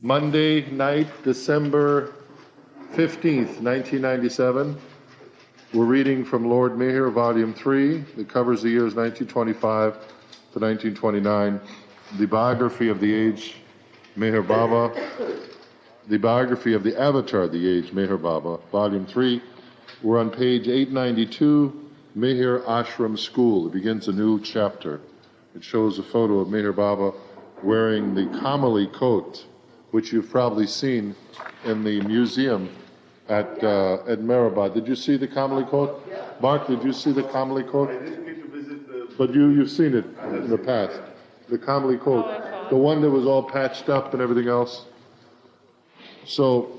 Monday night, December 15th, 1997. We're reading from Lord MEHER, Volume 3. It covers the years 1925 to 1929. The biography of the age, Meher Baba. The biography of the avatar of the age, Meher Baba. Volume 3. We're on page 892, MEHER ASHRAM School. It begins a new chapter. It shows a photo of Meher Baba wearing the Kamali coat, which you've probably seen in the museum at Meherabad. Did you see the Kamali coat? Mark, did you see the Kamali coat? I didn't get to visit the... But you've seen it in the past. The Kamali coat. The one that was all patched up and everything else. So,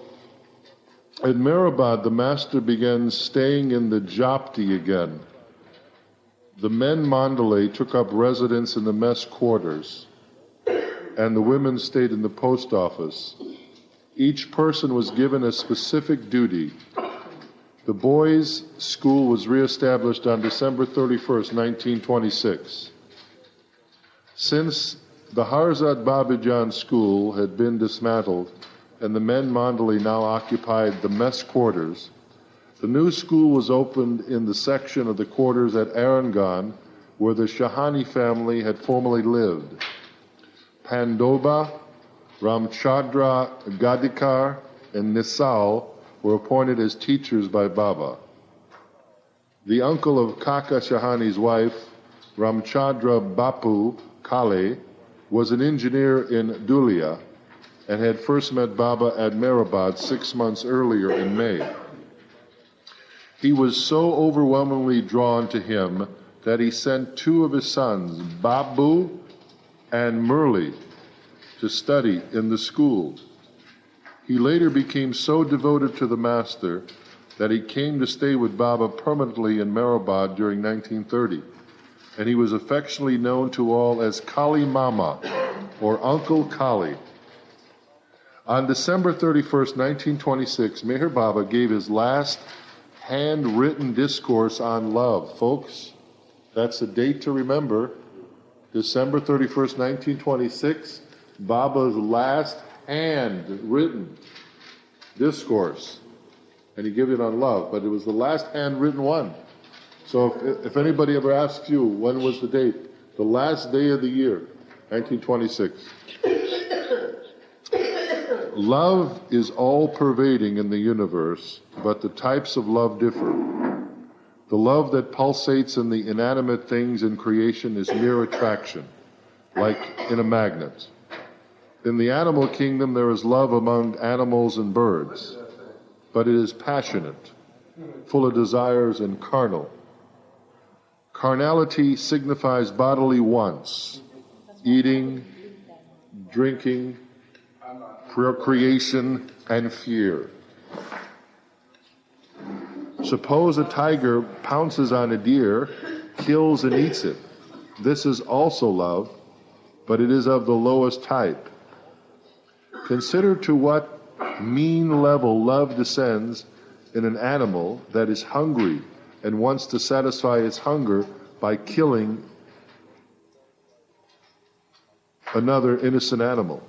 at Meherabad, the master began staying in the Jhopdi again. The men mandali took up residence in the mess quarters, and the women stayed in the post office. Each person was given a specific duty. The boys' school was reestablished on December 31st, 1926. Since the Hazrat Babajan School had been dismantled and the men mandali now occupied the mess quarters, the new school was opened in the section of the quarters at Arangaon where the Shahane family had formerly lived. Pandoba, Ramchandra Gadekar and Nisal were appointed as teachers by Baba. The uncle of Kaka Shahane's wife, Ramchandra Bapu Kale, was an engineer in Dhulia and had first met Baba at Meherabad 6 months earlier in May. He was so overwhelmingly drawn to him that he sent 2 of his sons, Babu and Murli, to study in the school. He later became so devoted to the master that he came to stay with Baba permanently in Meherabad during 1930, and he was affectionately known to all as Kalemama, or Uncle Kali. On December 31st, 1926, Meher Baba gave his last handwritten discourse on love. Folks, that's a date to remember. December 31st, 1926, Baba's last handwritten discourse. And he gave it on love, but it was the last handwritten one. So if anybody ever asks you, when was the date? The last day of the year, 1926. Love is all-pervading in the universe, but the types of love differ. The love that pulsates in the inanimate things in creation is mere attraction, like in a magnet. In the animal kingdom, there is love among animals and birds, but it is passionate, full of desires and carnal. Carnality signifies bodily wants, eating, drinking, procreation, and fear. Suppose a tiger pounces on a deer, kills and eats it. This is also love, but it is of the lowest type. Consider to what mean level love descends in an animal that is hungry and wants to satisfy its hunger by killing another innocent animal.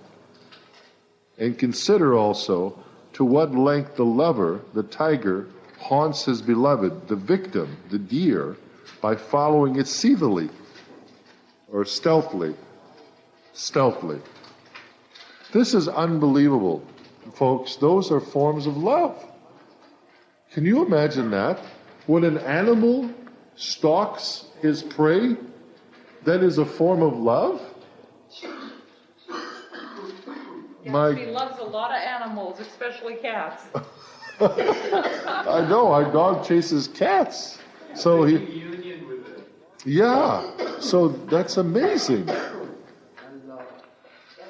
And consider also to what length the lover, the tiger, haunts his beloved, the victim, the deer, by following it stealthily or stealthily. This is unbelievable, folks. Those are forms of love. Can you imagine that? When an animal stalks his prey, that is a form of love? Yes, he loves a lot of animals, especially cats. I know, our dog chases cats. So he... Union with it. Yeah, so that's amazing.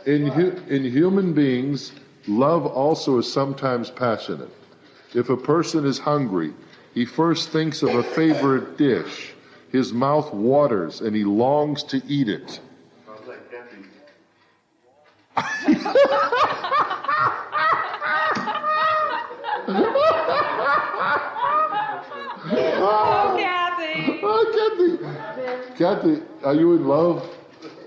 In human beings, love also is sometimes passionate. If a person is hungry, he first thinks of a favorite dish. His mouth waters and he longs to eat it. Sounds like Kathy. Oh, Kathy! Oh, Kathy! Kathy, are you in love?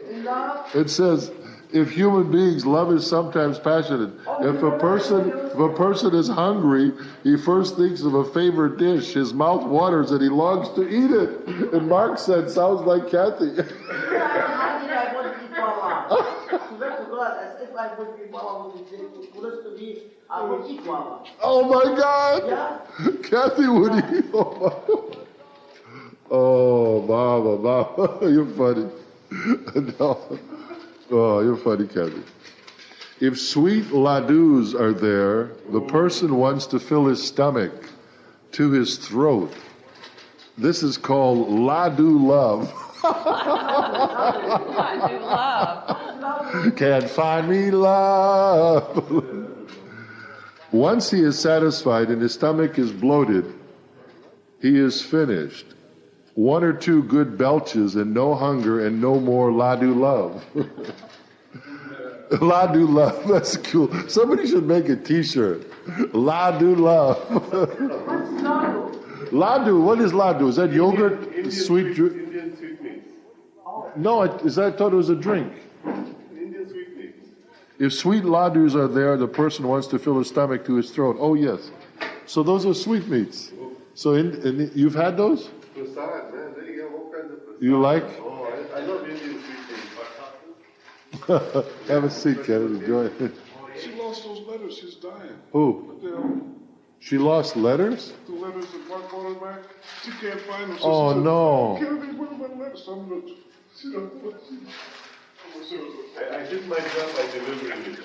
In love? It says, if human beings, love is sometimes passionate. If a person is hungry, he first thinks of a favorite dish. His mouth waters and he longs to eat it. And Mark said, sounds like Kathy. If I would be Baba would be close to me, I would eat Baba. Oh my God! Yeah? Kathy would eat. Oh, Baba, you're funny. No. Oh, you're funny, Kathy. If sweet ladus are there, the person wants to fill his stomach to his throat. This is called ladu love. I do love. Can't find me love. Once he is satisfied and his stomach is bloated, he is finished. 1 or 2 good belches and no hunger and no more ladu love. Ladu love, that's cool. Somebody should make a t-shirt. Ladu love. What's Ladu? Ladu, what is ladu? Is that yogurt? Indian Sweet drink? Indian sweetmeats. No, I thought it was a drink. Indian sweetmeats. If sweet ladus are there, the person wants to fill his stomach to his throat. Oh, yes. So those are sweetmeats. So you've had those? Prasad, man. There you go. All kinds of prasad. You like? Oh, I love Indian sweetmeats. Have a seat, Kennedy. Enjoy it. She lost those letters. She's dying. Who? The She lost letters? letters that Mark brought her back. She can't find them. So Oh, she said, no. Kennedy, what are my letters? I'm not. She don't. I did my job by delivering it.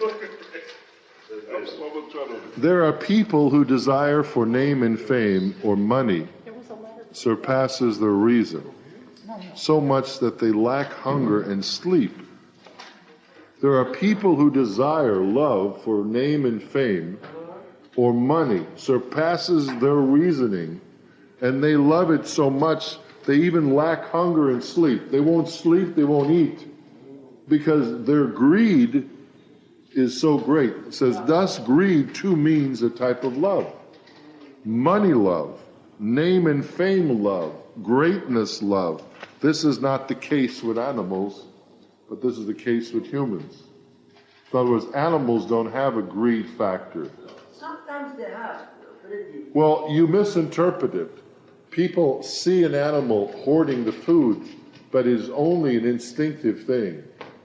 I'm gonna try to. There are people who desire for name and fame or money surpasses their reason, so much that they lack hunger and sleep. There are people who desire love for name and fame or money surpasses their reasoning, and they love it so much they even lack hunger and sleep. They won't sleep, they won't eat, because their greed is so great. It says, thus greed too means a type of love. Money love, name and fame love, greatness love. This is not the case with animals, but this is the case with humans. In other words, animals don't have a greed factor. Sometimes they have. Well, you misinterpret it. People see an animal hoarding the food, but it is only an instinctive thing.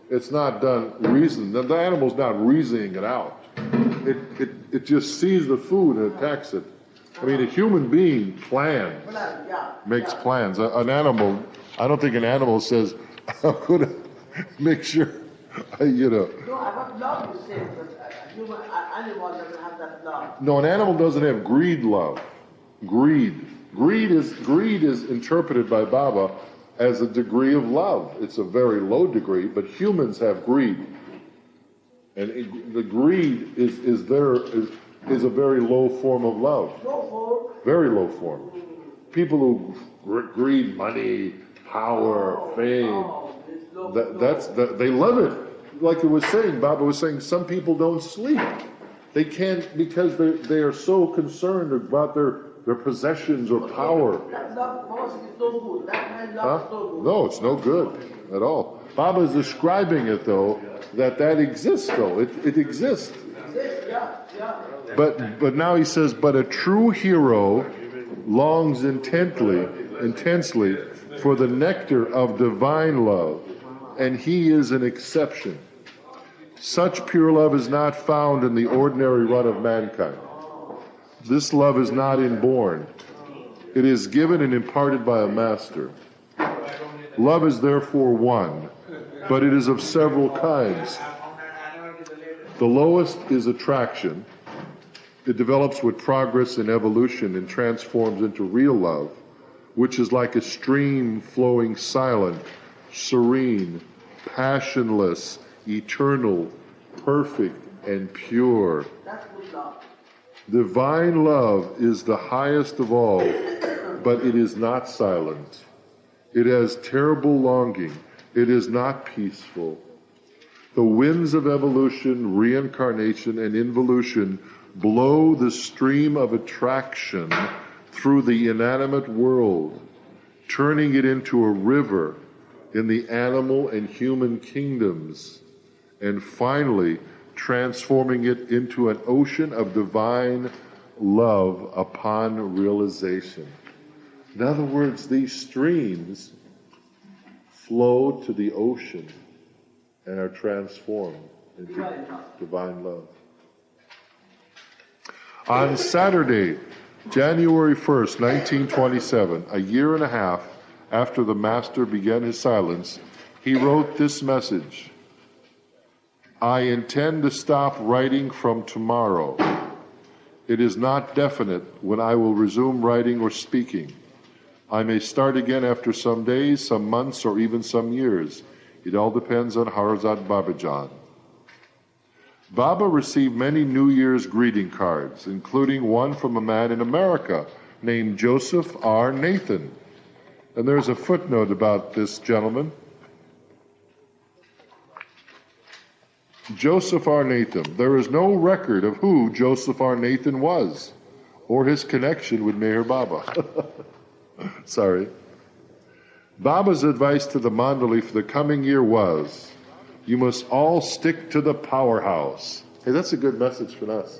It's not done reason. The animal's not reasoning it out. It just sees the food and attacks it. I mean, a human being plans, makes plans. An animal, I don't think an animal says, I'm going to make sure, you know. No, I want love to say, but a human animal doesn't have that love. No, an animal doesn't have greed love. Greed is interpreted by Baba as a degree of love. It's a very low degree, but humans have greed. And the greed is a very low form of love. Very low form. People who greed money, power, fame, they love it. Like it was saying, Baba was saying, some people don't sleep. They can't, because they are so concerned about their possessions or power. That love is so good. That kind of love is so good. No, it's no good at all. Baba is describing it, though, that exists, though. It exists. But now he says, but a true hero longs intensely for the nectar of divine love, and he is an exception. Such pure love is not found in the ordinary run of mankind. This love is not inborn. It is given and imparted by a master. Love is therefore one, but it is of several kinds. The lowest is attraction. It develops with progress and evolution and transforms into real love, which is like a stream flowing silent, serene, passionless, eternal, perfect, and pure. That's good love. Divine love is the highest of all, but it is not silent. It has terrible longing. It is not peaceful. The winds of evolution, reincarnation, and involution blow the stream of attraction through the inanimate world, turning it into a river in the animal and human kingdoms, and finally transforming it into an ocean of divine love upon realization. In other words, these streams flow to the ocean and are transformed into divine love. On Saturday, January 1st, 1927, a year and a half after the Master began his silence, he wrote this message: I intend to stop writing from tomorrow. It is not definite when I will resume writing or speaking. I may start again after some days, some months, or even some years. It all depends on Hazrat Babajan. Baba received many New Year's greeting cards, including one from a man in America named Joseph R. Nathan. And there's a footnote about this gentleman. Joseph R. Nathan. There is no record of who Joseph R. Nathan was or his connection with Meher Baba. Sorry. Baba's advice to the mandali for the coming year was, you must all stick to the powerhouse. Hey, that's a good message for us.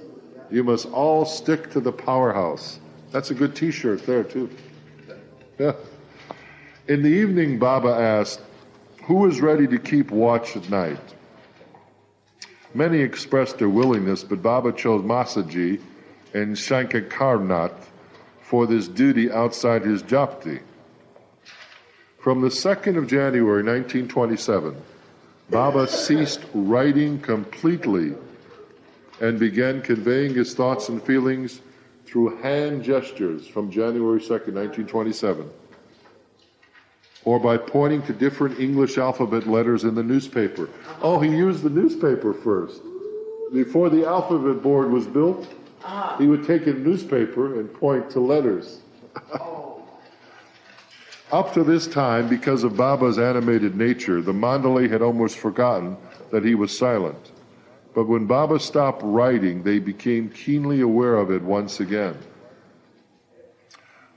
You must all stick to the powerhouse. That's a good t-shirt there, too. Yeah. In the evening, Baba asked, who is ready to keep watch at night? Many expressed their willingness, but Baba chose Masaji and Shankakarnath for this duty outside his Jhopdi. From the 2nd of January, 1927, Baba ceased writing completely and began conveying his thoughts and feelings through hand gestures from January 2nd, 1927, or by pointing to different English alphabet letters in the newspaper. Oh, he used the newspaper first. Before the alphabet board was built, he would take a newspaper and point to letters. Up to this time, because of Baba's animated nature, the mandali had almost forgotten that he was silent. But when Baba stopped writing, they became keenly aware of it once again.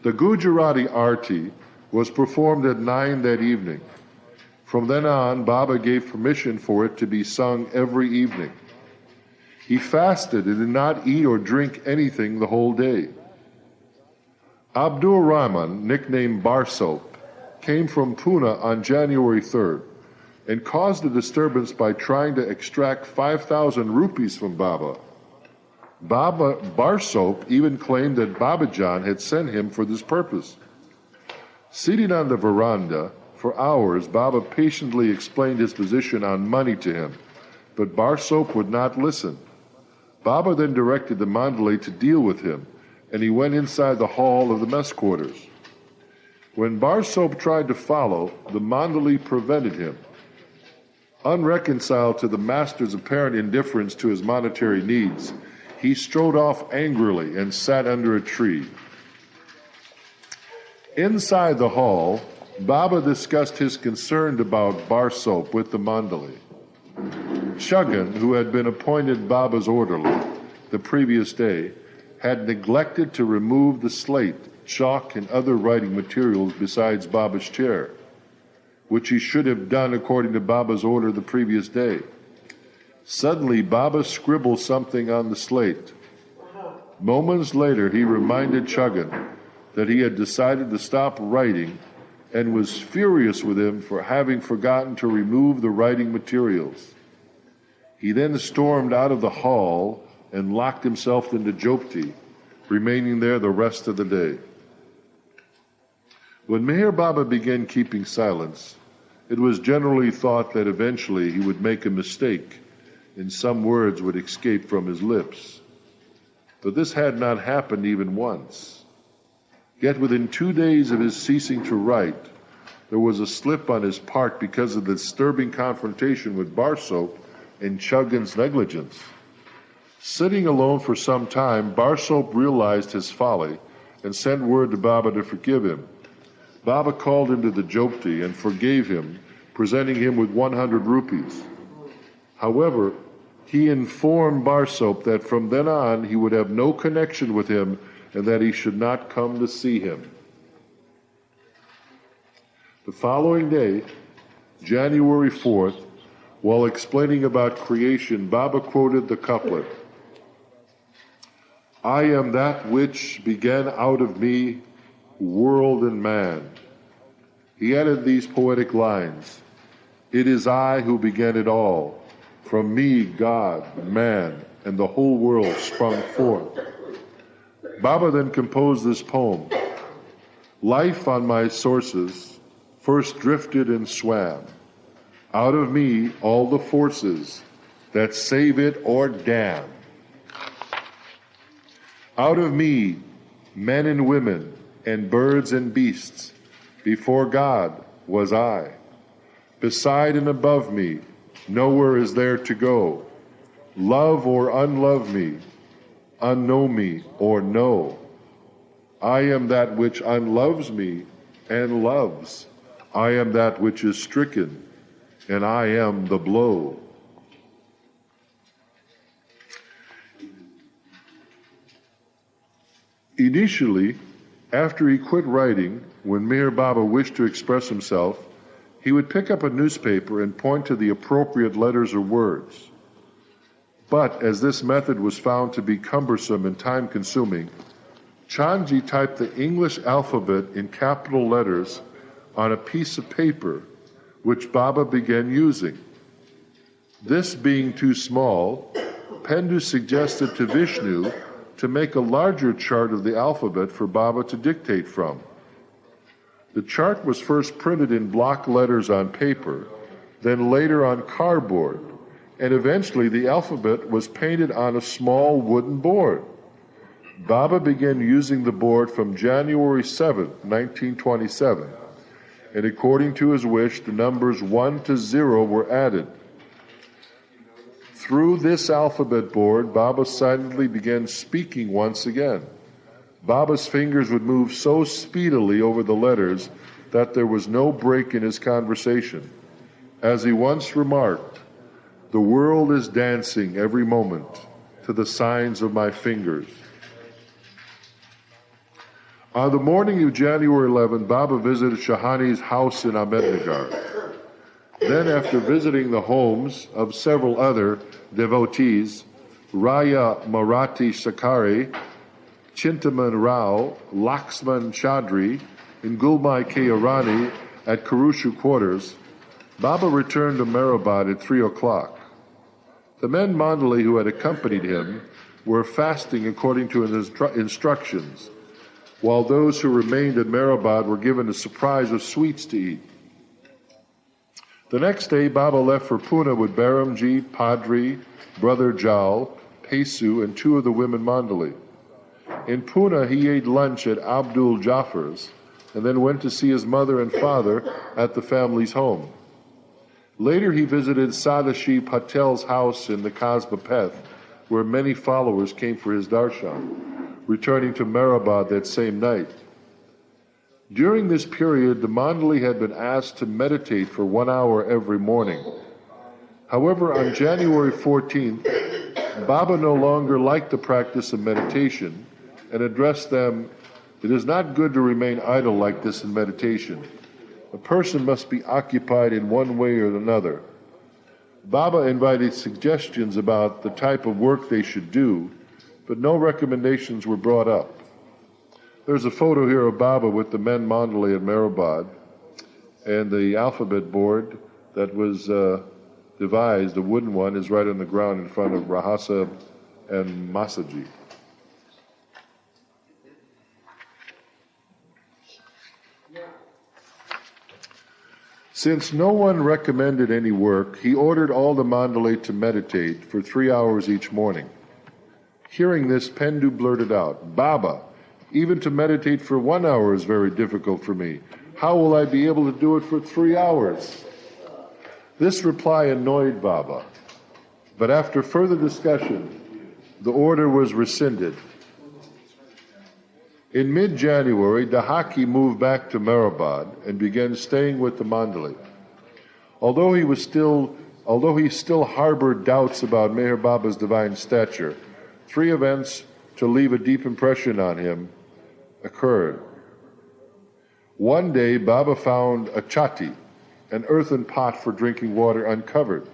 The Gujarati Arti was performed at 9 that evening. From then on, Baba gave permission for it to be sung every evening. He fasted and did not eat or drink anything the whole day. Abdul Rahman, nicknamed Barsop, came from Pune on January 3rd and caused a disturbance by trying to extract 5,000 rupees from Baba. Barsop even claimed that Babajan had sent him for this purpose. Seated on the veranda for hours, Baba patiently explained his position on money to him, but Barsop would not listen. Baba then directed the mandali to deal with him, and he went inside the hall of the mess quarters. When Barsop tried to follow, the mandali prevented him. Unreconciled to the master's apparent indifference to his monetary needs, he strode off angrily and sat under a tree. Inside the hall, Baba discussed his concern about Barsop with the mandali. Chuggan, who had been appointed Baba's orderly the previous day, had neglected to remove the slate, chalk, and other writing materials besides Baba's chair, which he should have done according to Baba's order the previous day. Suddenly, Baba scribbled something on the slate. Moments later, he reminded Chuggan that he had decided to stop writing and was furious with him for having forgotten to remove the writing materials. He then stormed out of the hall and locked himself into Jhopdi, remaining there the rest of the day. When Meher Baba began keeping silence, it was generally thought that eventually he would make a mistake and some words would escape from his lips. But this had not happened even once. Yet within 2 days of his ceasing to write, there was a slip on his part because of the disturbing confrontation with Barsop and Chuggan's negligence. Sitting alone for some time, Barsop realized his folly and sent word to Baba to forgive him. Baba called him to the Jhopdi and forgave him, presenting him with 100 rupees. However, he informed Barsop that from then on he would have no connection with him and that he should not come to see him. The following day, January 4th, While explaining about creation, Baba quoted the couplet, "I am that which began out of me, world and man." He added these poetic lines, "It is I who began it all. From me, God, man, and the whole world sprung forth." Baba then composed this poem, "Life on my sources first drifted and swam. Out of me all the forces that save it or damn. Out of me men and women and birds and beasts. Before God was I. Beside and above me, nowhere is there to go. Love or unlove me, unknow me or know. I am that which unloves me and loves. I am that which is stricken, and I am the blow." Initially, after he quit writing, when Meher Baba wished to express himself, he would pick up a newspaper and point to the appropriate letters or words. But as this method was found to be cumbersome and time-consuming, Chandji typed the English alphabet in capital letters on a piece of paper, which Baba began using. This being too small, Pendu suggested to Vishnu to make a larger chart of the alphabet for Baba to dictate from. The chart was first printed in block letters on paper, then later on cardboard, and eventually the alphabet was painted on a small wooden board. Baba began using the board from January 7, 1927, and according to his wish, the numbers 1 to 0 were added. Through this alphabet board, Baba silently began speaking once again. Baba's fingers would move so speedily over the letters that there was no break in his conversation. As he once remarked, "The world is dancing every moment to the signs of my fingers." On the morning of January 11, Baba visited Shahane's house in Ahmednagar. Then, after visiting the homes of several other devotees, Raya Marathi Sakari, Chintaman Rao, Laxman Chaudhry, and Gulmai K. Irani at Karushu quarters, Baba returned to Meherabad at 3 o'clock. The men mandali who had accompanied him were fasting according to his instructions, while those who remained at Meherabad were given a surprise of sweets to eat. The next day, Baba left for Pune with Baramji, Padri, Brother Jal, Pesu, and 2 of the women mandali. In Pune, he ate lunch at Abdul Jaffar's and then went to see his mother and father at the family's home. Later, he visited Sadashi Patel's house in the Kasba Peth, where many followers came for his darshan, returning to Meherabad that same night. During this period, the mandali had been asked to meditate for 1 hour every morning. However, on January 14th, Baba no longer liked the practice of meditation and addressed them, "It is not good to remain idle like this in meditation. A person must be occupied in one way or another." Baba invited suggestions about the type of work they should do, but no recommendations were brought up. There's a photo here of Baba with the men mandali at Meherabad, and the alphabet board that was devised, the wooden one, is right on the ground in front of Rahasa and Masaji. Since no one recommended any work, he ordered all the mandali to meditate for 3 hours each morning. Hearing this, Pendu blurted out, "Baba, even to meditate for 1 hour is very difficult for me. How will I be able to do it for 3 hours?" This reply annoyed Baba, but after further discussion, the order was rescinded. In mid-January, Dahaki moved back to Meherabad and began staying with the mandali. Although he still harbored doubts about Meher Baba's divine stature, 3 events to leave a deep impression on him occurred. One day, Baba found a chati, an earthen pot for drinking water, uncovered.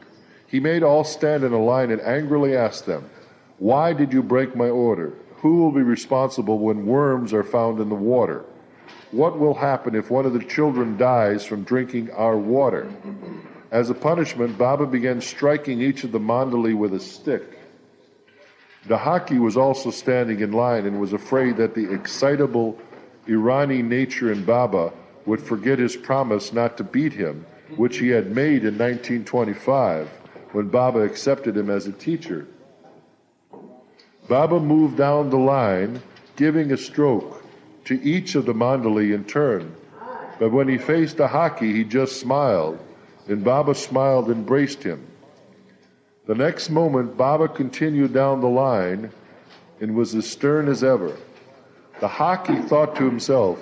He made all stand in a line and angrily asked them, "Why did you break my order? Who will be responsible when worms are found in the water? What will happen if one of the children dies from drinking our water?" As a punishment, Baba began striking each of the mandali with a stick. Dahaki was also standing in line and was afraid that the excitable Irani nature in Baba would forget his promise not to beat him, which he had made in 1925 when Baba accepted him as a teacher. Baba moved down the line, giving a stroke to each of the mandali in turn. But when he faced Dahaki, he just smiled, and Baba smiled and embraced him. The next moment, Baba continued down the line and was as stern as ever. Dahaki thought to himself,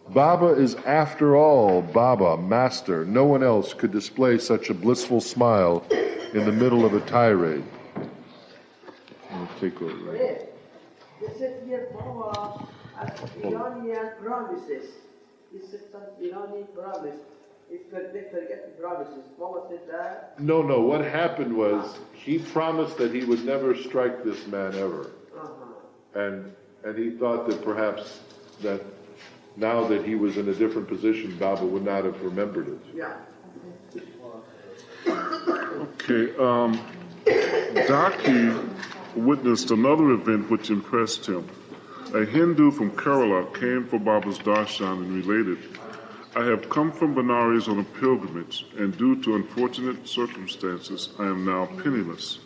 "Baba is after all Baba, master. No one else could display such a blissful smile in the middle of a tirade." I'll take over. They said here Baba as Iranian promises. He said some Iranian promise. If they forget the promises, Baba said that. No, what happened was he promised that he would never strike this man ever. And he thought that perhaps that now that he was in a different position, Baba would not have remembered it. Yeah. Okay, Daki witnessed another event which impressed him. A Hindu from Kerala came for Baba's darshan and related, "I have come from Benares on a pilgrimage, and due to unfortunate circumstances, I am now penniless.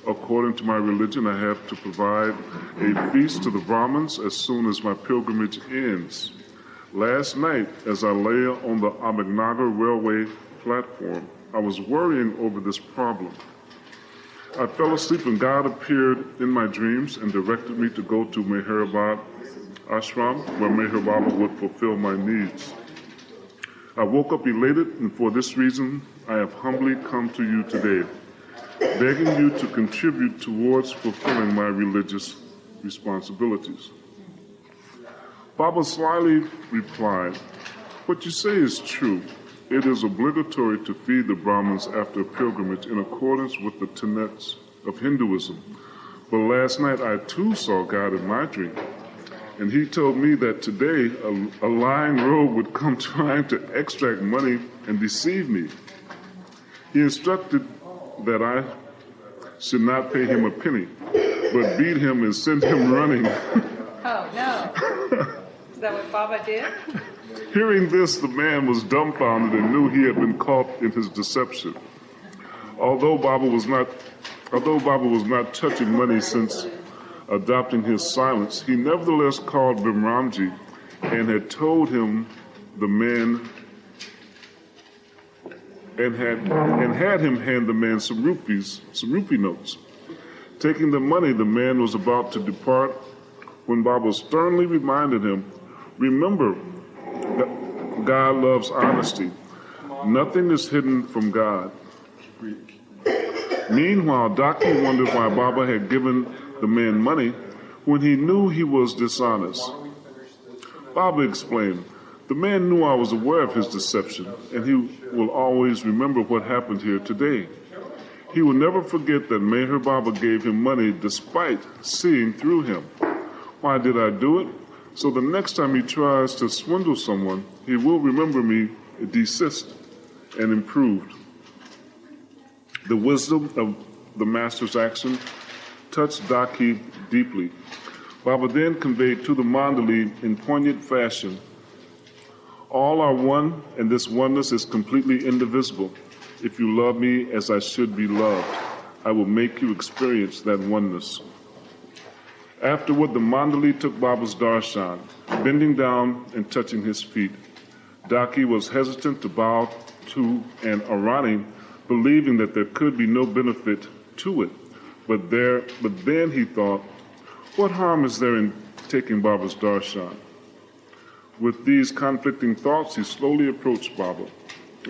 According to my religion, I have to provide a feast to the Brahmins as soon as my pilgrimage ends. Last night, as I lay on the Ahmednagar railway platform, I was worrying over this problem. I fell asleep and God appeared in my dreams and directed me to go to Meherabad ASHRAM, where Meher Baba would fulfill my needs. I woke up elated, and for this reason, I have humbly come to you today, begging you to contribute towards fulfilling my religious responsibilities." Baba slyly replied, "What you say is true. It is obligatory to feed the Brahmins after a pilgrimage in accordance with the tenets of Hinduism. But last night I too saw God in my dream, and he told me that today a lying rogue would come trying to extract money and deceive me. He instructed that I should not pay him a penny, but beat him and send him running." Oh, no. Is that what Baba did? Hearing this, the man was dumbfounded and knew he had been caught in his deception. Although Baba was not touching money since adopting his silence, he nevertheless called Bimramji and had told him the man and had him hand the man some rupee notes. Taking the money, the man was about to depart when Baba sternly reminded him, "Remember, God loves honesty. Nothing is hidden from God." Meanwhile, Daki wondered why Baba had given the man money when he knew he was dishonest. Baba explained, "The man knew I was aware of his deception, and he will always remember what happened here today. He will never forget that Meher Baba gave him money despite seeing through him. Why did I do it? So the next time he tries to swindle someone, he will remember me, desist, and improved." The wisdom of the master's action touched Daki deeply. Baba then conveyed to the mandali in poignant fashion, "All are one, and this oneness is completely indivisible. If you love me as I should be loved, I will make you experience that oneness." Afterward, the mandali took Baba's darshan, bending down and touching his feet. Daki was hesitant to bow to an Arani, believing that there could be no benefit to it. But then he thought, what harm is there in taking Baba's darshan? With these conflicting thoughts, he slowly approached Baba.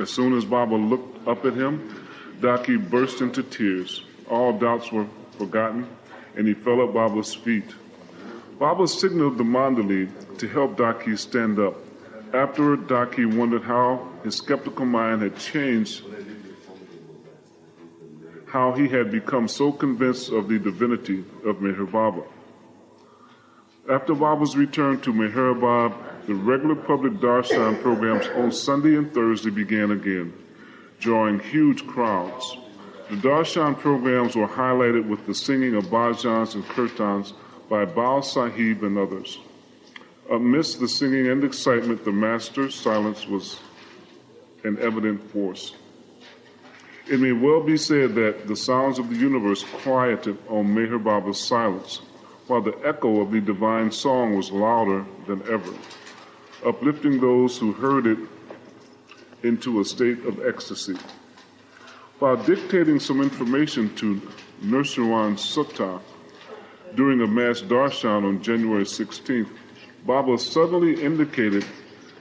As soon as Baba looked up at him, Daki burst into tears. All doubts were forgotten, and he fell at Baba's feet. Baba signaled the mandali to help Daki stand up. Afterward, Daki wondered how his skeptical mind had changed how he had become so convinced of the divinity of Meher Baba. After Baba's return to Meherabad, the regular public darshan programs on Sunday and Thursday began again, drawing huge crowds. The darshan programs were highlighted with the singing of bhajans and kirtans by Baal Sahib and others. Amidst the singing and excitement, the master's silence was an evident force. It may well be said that the sounds of the universe quieted on Meher Baba's silence, while the echo of the divine song was louder than ever, uplifting those who heard it into a state of ecstasy. While dictating some information to Nursiwan Sutta during a mass darshan on January 16th, Baba suddenly indicated,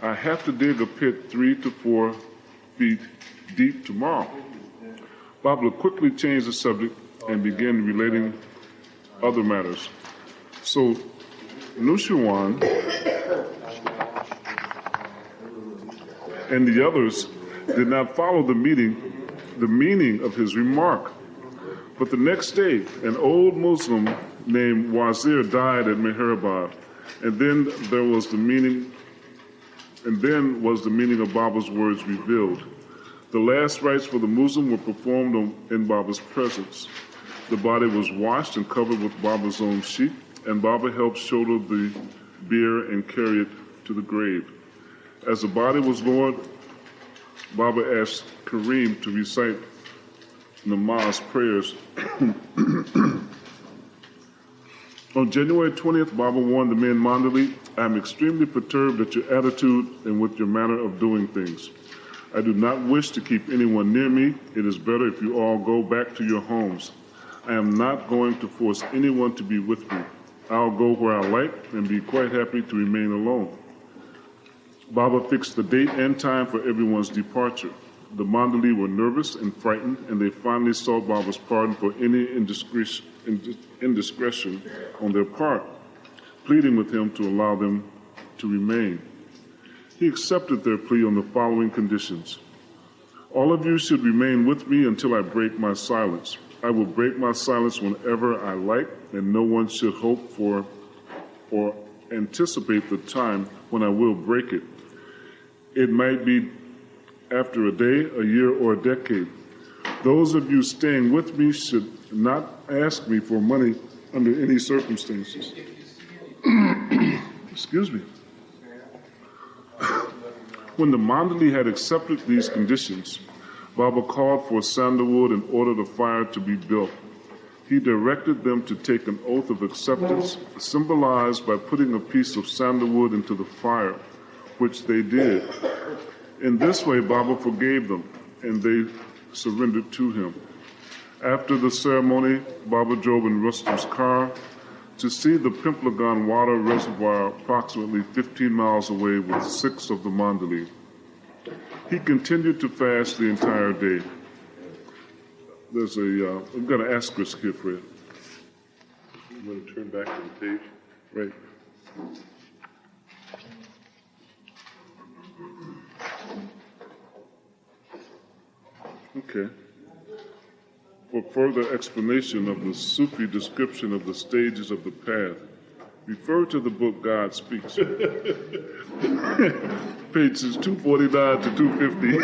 "I have to dig a pit 3 to 4 feet deep tomorrow." Baba quickly changed the subject and began relating other matters. So Nushiwan and the others did not follow the meaning of his remark. But the next day, an old Muslim named Wazir died at Meherabad, and then was the meaning of Baba's words revealed. The last rites for the Muslim were performed in Baba's presence. The body was washed and covered with Baba's own sheet, and Baba helped shoulder the bier and carry it to the grave. As the body was lowered, Baba asked Kareem to recite namaz prayers. On January 20th, Baba warned the men mandali, "I am extremely perturbed at your attitude and with your manner of doing things. I do not wish to keep anyone near me. It is better if you all go back to your homes. I am not going to force anyone to be with me. I'll go where I like and be quite happy to remain alone." Baba fixed the date and time for everyone's departure. The mandali were nervous and frightened, and they finally sought Baba's pardon for any indiscretion on their part, pleading with him to allow them to remain. He accepted their plea on the following conditions. "All of you should remain with me until I break my silence. I will break my silence whenever I like, and no one should hope for or anticipate the time when I will break it. It might be after a day, a year, or a decade. Those of you staying with me should not ask me for money under any circumstances." Excuse me. When the mandali had accepted these conditions, Baba called for sandalwood and ordered a fire to be built. He directed them to take an oath of acceptance, symbolized by putting a piece of sandalwood into the fire, which they did. In this way, Baba forgave them, and they surrendered to him. After the ceremony, Baba drove in Rustam's car to see the Pimplagan water reservoir approximately 15 miles away with 6 of the mandali. He continued to fast the entire day. We've got an asterisk here, Fred. I'm going to turn back to the page. Right. Okay. For further explanation of the Sufi description of the stages of the path, refer to the book God Speaks. Pages 249 to 250.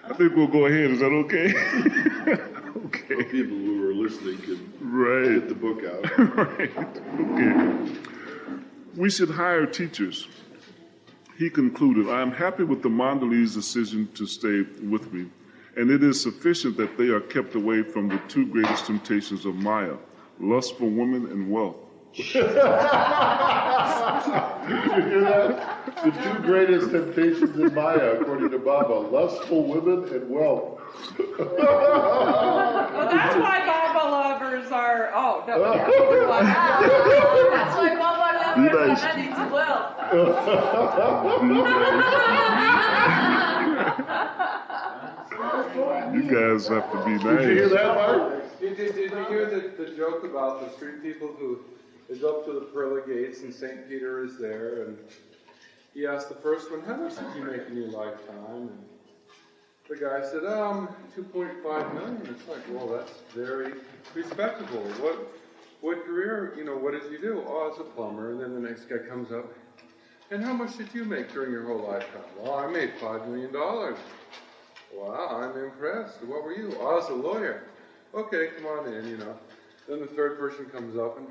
I think we'll go ahead. Is that okay? Okay. So people who are listening can get the book out. Right. Okay. We should hire teachers. He concluded, "I am happy with the mandali's decision to stay with me, and it is sufficient that they are kept away from the 2 greatest temptations of Maya, lust for women and wealth." Did you hear that? The 2 greatest temptations in Maya, according to Baba, lustful women and wealth. Well, that's why Baba lovers are, that's why Baba lovers are heading to wealth. You guys have to be nice. Did you hear that, Mark? Did you hear the joke about the street people who is up to the pearly gates and St. Peter is there, and he asked the first one, "How much did you make in your lifetime?" And The guy said, 2.5 million. It's like, well, that's very respectable. What career, what does he do? Oh, as a plumber. And then the next guy comes up, and how much did you make during your whole lifetime? Well, I made $5 million. Wow, I'm impressed. What were you? Oh, I was a lawyer. Okay, come on in, Then the third person comes up, and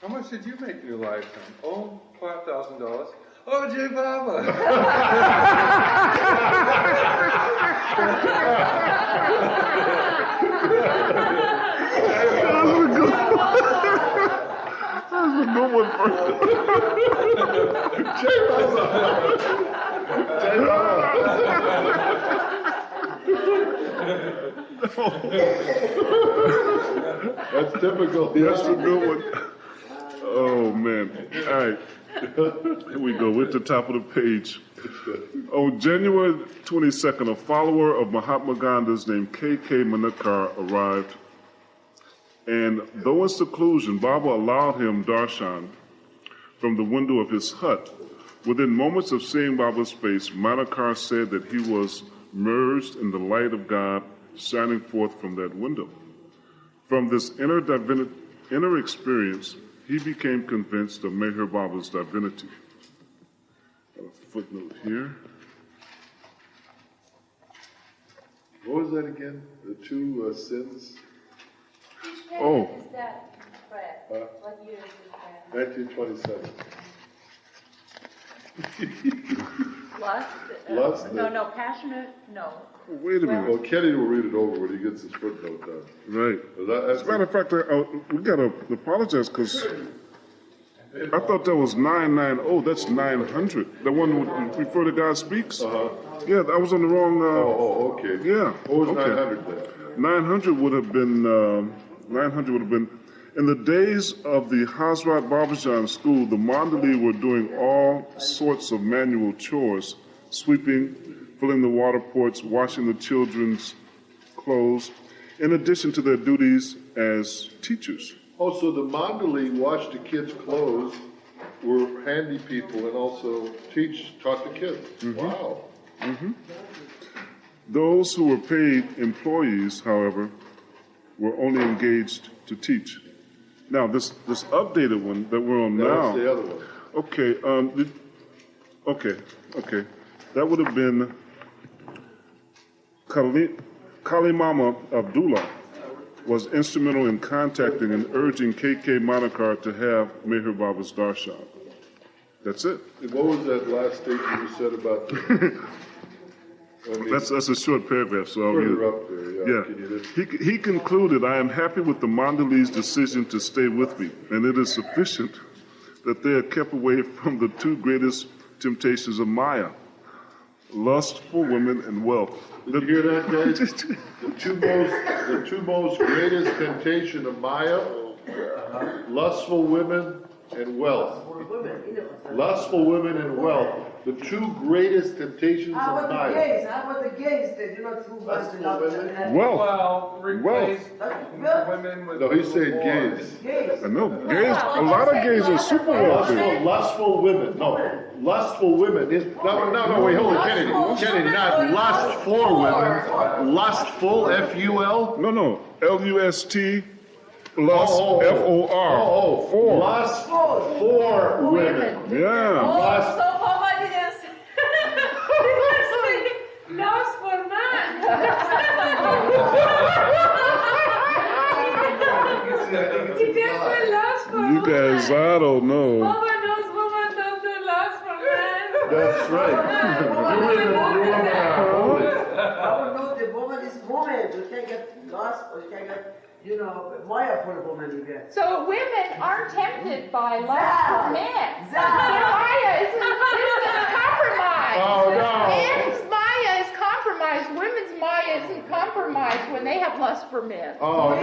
how much did you make in your lifetime? Oh, $5,000. Oh, J. Baba. That's a good one for J. Baba. J. Baba. That's typical. That's a good one. Oh, man. All right. Here we go. We're at the top of the page. On January 22nd, a follower of Mahatma Gandhi's named Kaka Manakar arrived. And though in seclusion, Baba allowed him darshan from the window of his hut. Within moments of seeing Baba's face, Manakar said that he was merged in the light of God shining forth from that window. From this inner experience, he became convinced of Meher Baba's divinity. Got a footnote here. What was that again? The two sins? Oh. Is that Fred? What year is that? 1927. Lust? Lust? No, passionate, no. Wait a minute. Well, Kenny will read it over when he gets his footnote done. Right. As a matter of fact, we got to apologize because I thought that was 990. That's 900. The one would refer to God speaks? Yeah, I was on the wrong. okay. Yeah. What was okay. 900 then? 900 would have been. 900 would have been. In the days of the Hazrat Babajan School, the mandali were doing all sorts of manual chores, sweeping, filling the water ports, washing the children's clothes, in addition to their duties as teachers. Oh, so the mandali washed the kids' clothes, were handy people, and also taught the kids. Mm-hmm. Wow. Mm-hmm. Those who were paid employees, however, were only engaged to teach. Now, this updated one that we're on now. That's the other one. Okay, okay. That would have been Kalemama of Dhulia was instrumental in contacting and urging K.K. Manakar to have Meher Baba's darshan. That's it. And what was that last statement you said about the... That's a short paragraph, so I'll read it. Up there, yeah. He concluded, I am happy with the Mandali's decision to stay with me, and it is sufficient that they are kept away from the two greatest temptations of Maya, lust for women and wealth. Did you hear that, guys? the two most greatest temptation of Maya, lustful women and wealth. Lustful women and wealth. The two greatest temptations of Maya. How about the gays? They do not prove us Well, replace women with... No, he's saying gays. I know, gays, a lot of gays are super wealthy. Lustful women. No, lustful women. No, wait, hold on, Kennedy, not lust for women. Lustful, F-U-L? No, L-U-S-T, lust, F-O-R. For. Lust for women. Yeah. Oh, so Papa didn't say lust for man. He didn't say lust for You guys, I don't know. Papa knows women don't do lust for men. That's right. You women are holy. I don't know, the woman is woman. You can get lust or you can get, Maya for a woman you get. So women aren't tempted by lust for men. Their Maya is compromised. Oh, no. Men's Maya is compromised. Women's Maya isn't compromised when they have lust for men. Oh, no.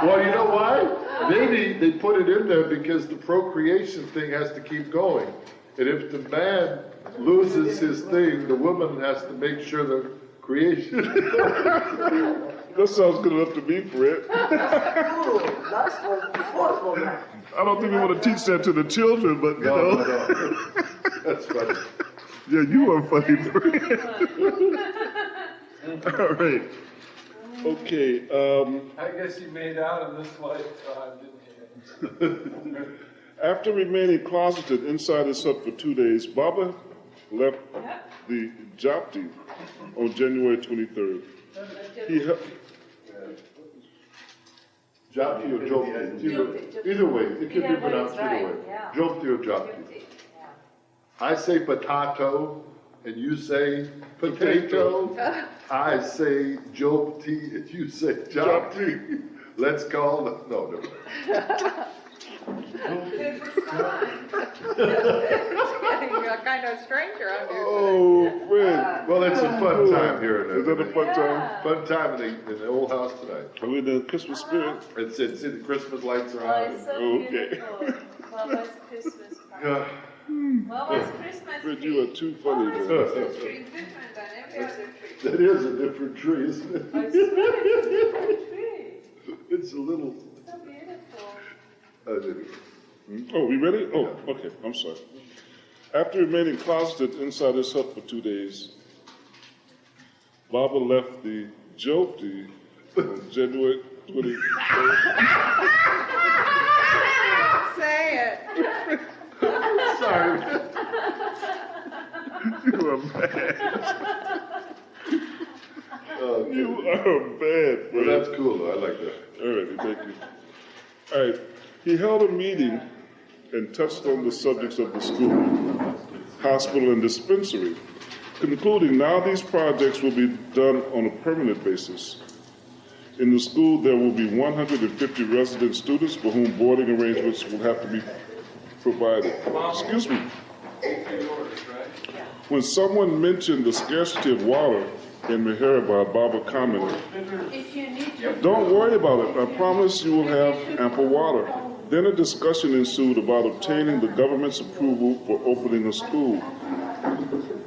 Well, you know why? Maybe they put it in there because the procreation thing has to keep going. And if the man loses his thing, the woman has to make sure the creation... That sounds good enough to me, Fred. I don't think we want to teach that to the children, but No. That's funny. Yeah, you are funny, Fred. All right. Okay. I guess you made out in this lifetime, didn't you? After remaining closeted inside his hut for 2 days, Baba left the Jhopdi on January 23rd. Jhopdi or Jhopdi? Either way, it can be pronounced either way. Jhopdi or Jhopdi. I say potato, and you say potato. I say Jhopdi, and you say Jhopdi. Let's call them. No, never mind. You're kind of a stranger under here. Oh, Fred. Well, it's a fun time here. Is that a fun time? Fun time in the old house tonight. Are we in the Christmas spirit? It's the Christmas lights are Oh, on. it's so Okay. beautiful. Baba's Christmas party. Yeah. Baba's Christmas Fred, tree. you are too funny. Baba's man. Christmas tree is different than every other tree. That is a different tree, isn't it? I swear it's a different tree. It's a little. So beautiful. Oh, we ready? Oh, okay. I'm sorry. After remaining closeted inside his hut for 2 days, Baba left the Jhopdi on January 23rd. Say it. Sorry. You are bad. Okay. You are bad, Well, Fred. that's cool. I like that. All right, thank you. All right, he held a meeting and touched on the subjects of the school, hospital, and dispensary, concluding now these projects will be done on a permanent basis. In the school, there will be 150 resident students for whom boarding arrangements will have to be provided. Excuse me. When someone mentioned the scarcity of water in Meherabad, Baba commented, "Don't worry about it. I promise you will have ample water." Then a discussion ensued about obtaining the government's approval for opening a school.